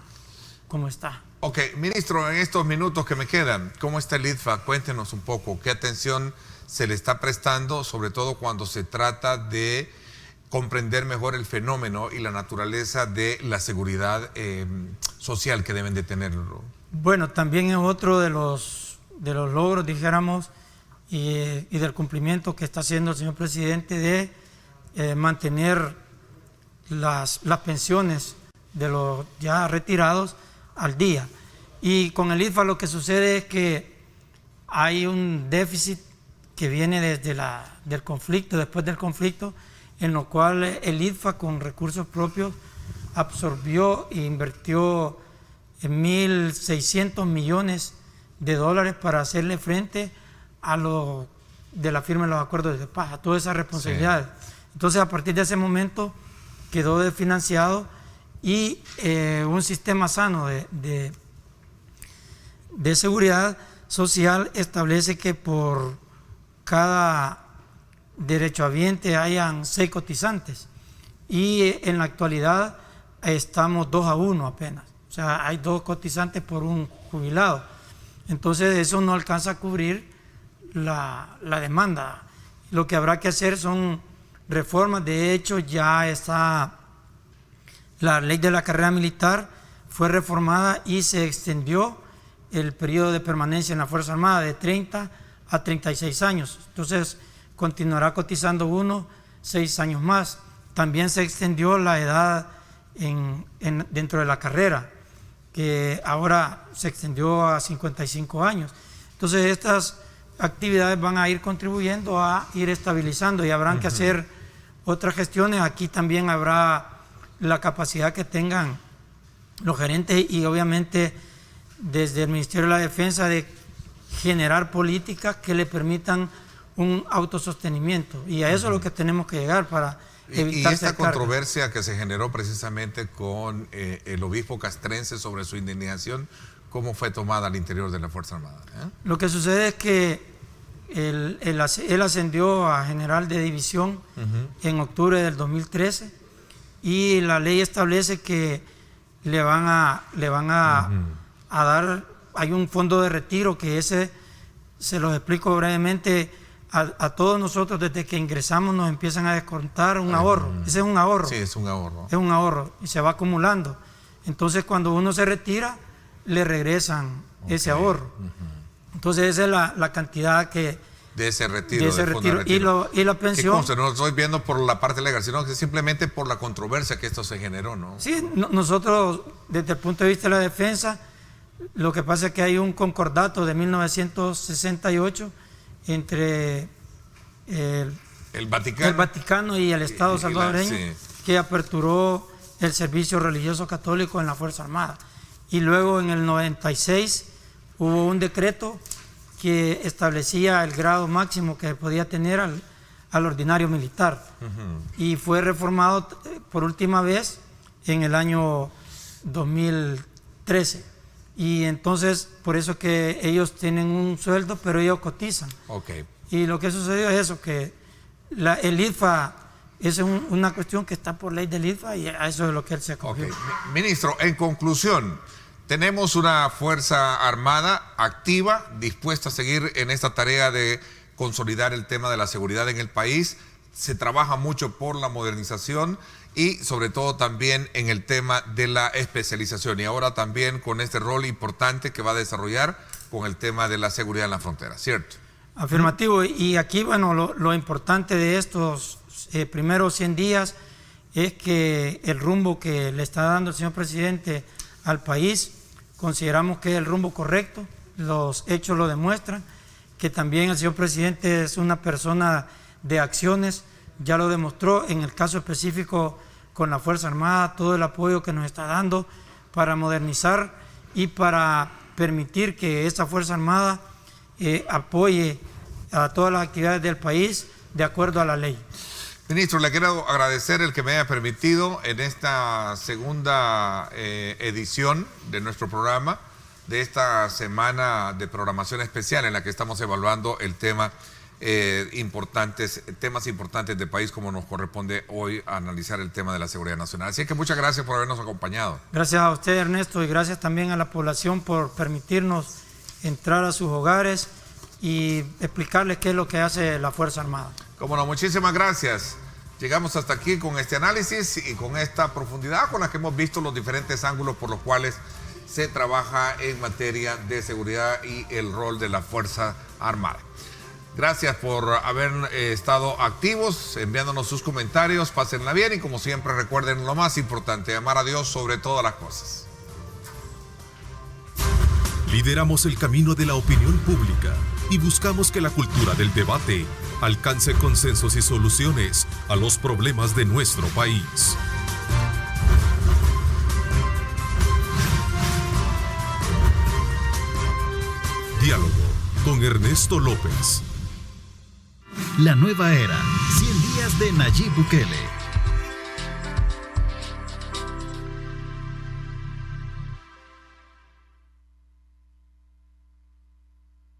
como está. Ok, ministro, en estos minutos que me quedan, ¿cómo está el IDFA? Cuéntenos un poco, ¿qué atención se le está prestando, sobre todo cuando se trata de comprender mejor el fenómeno y la naturaleza de la seguridad social que deben de tenerlo? Bueno, también es otro de los logros, dijéramos, y del cumplimiento que está haciendo el señor presidente de mantener las pensiones de los ya retirados al día. Y con el IDFA lo que sucede es que hay un déficit que viene desde del conflicto, después del conflicto, en lo cual el IDFA con recursos propios absorbió e invirtió en 1.600 millones de dólares para hacerle frente a lo de la firma de los acuerdos de paz, a todas esas responsabilidades. Sí. Entonces, a partir de ese momento quedó desfinanciado y un sistema sano de seguridad social establece que por cada derechohabiente hayan 6 cotizantes y en la actualidad estamos 2-1 apenas, o sea, hay 2 cotizantes por un jubilado. Entonces eso no alcanza a cubrir la demanda. Lo que habrá que hacer son reformas. De hecho, ya está la ley de la carrera militar, fue reformada y se extendió el periodo de permanencia en la Fuerza Armada de 30 a 36 años. Entonces continuará cotizando 6 años más. También se extendió la edad dentro de la carrera, que ahora se extendió a 55 años. Entonces estas actividades van a ir contribuyendo a ir estabilizando y habrán que hacer otras gestiones. Aquí también habrá la capacidad que tengan los gerentes y obviamente desde el Ministerio de la Defensa de generar políticas que le permitan un autosostenimiento, y a eso es lo que tenemos que llegar para evitar. Y esta controversia que se generó precisamente con el obispo castrense sobre su indignación, ¿cómo fue tomada al interior de la Fuerza Armada? Lo que sucede es que él ascendió a general de división en octubre del 2013 y la ley establece que le van a dar, hay un fondo de retiro que ese, se los explico brevemente, a todos nosotros desde que ingresamos nos empiezan a descontar un ahorro. Ese es un ahorro. Sí, es un ahorro. Es un ahorro y se va acumulando. Entonces cuando uno se retira, le regresan ese ahorro. Entonces esa es la cantidad que... De ese retiro. De ese retiro. Y la pensión... No lo estoy viendo por la parte legal, sino que simplemente por la controversia que esto se generó, ¿no? Sí, nosotros desde el punto de vista de la defensa, lo que pasa es que hay un concordato de 1968 entre el Vaticano y el Estado salvadoreño, que aperturó el servicio religioso católico en la Fuerza Armada. Y luego en el 96 hubo un decreto que establecía el grado máximo que podía tener al ordinario militar. Y fue reformado por última vez en el año 2013. Y entonces, por eso que ellos tienen un sueldo, pero ellos cotizan. Y lo que sucedió es eso, que el IDFA es una cuestión que está por ley del IDFA y a eso es lo que él se acogió. Ministro, en conclusión, tenemos una Fuerza Armada activa, dispuesta a seguir en esta tarea de consolidar el tema de la seguridad en el país. Se trabaja mucho por la modernización y sobre todo también en el tema de la especialización. Y ahora también con este rol importante que va a desarrollar con el tema de la seguridad en la frontera, ¿cierto? Afirmativo. Y aquí, bueno, lo importante de estos primeros 100 días es que el rumbo que le está dando el señor presidente al país, consideramos que es el rumbo correcto, los hechos lo demuestran, que también el señor presidente es una persona de acciones, ya lo demostró en el caso específico con la Fuerza Armada, todo el apoyo que nos está dando para modernizar y para permitir que esta Fuerza Armada apoye a todas las actividades del país de acuerdo a la ley. Ministro, le quiero agradecer el que me haya permitido en esta segunda edición de nuestro programa, de esta semana de programación especial en la que estamos evaluando el tema temas importantes del país, como nos corresponde hoy analizar el tema de la seguridad nacional. Así que muchas gracias por habernos acompañado. Gracias a usted, Ernesto, y gracias también a la población por permitirnos entrar a sus hogares y explicarles qué es lo que hace la Fuerza Armada. Cómo no, muchísimas gracias. Llegamos hasta aquí con este análisis y con esta profundidad con la que hemos visto los diferentes ángulos por los cuales se trabaja en materia de seguridad y el rol de la Fuerza Armada. Gracias por haber estado activos, enviándonos sus comentarios, pásenla bien y como siempre recuerden lo más importante, amar a Dios sobre todas las cosas. Lideramos el camino de la opinión pública y buscamos que la cultura del debate alcance consensos y soluciones a los problemas de nuestro país. Diálogo con Ernesto López. La nueva era, 100 días de Nayib Bukele.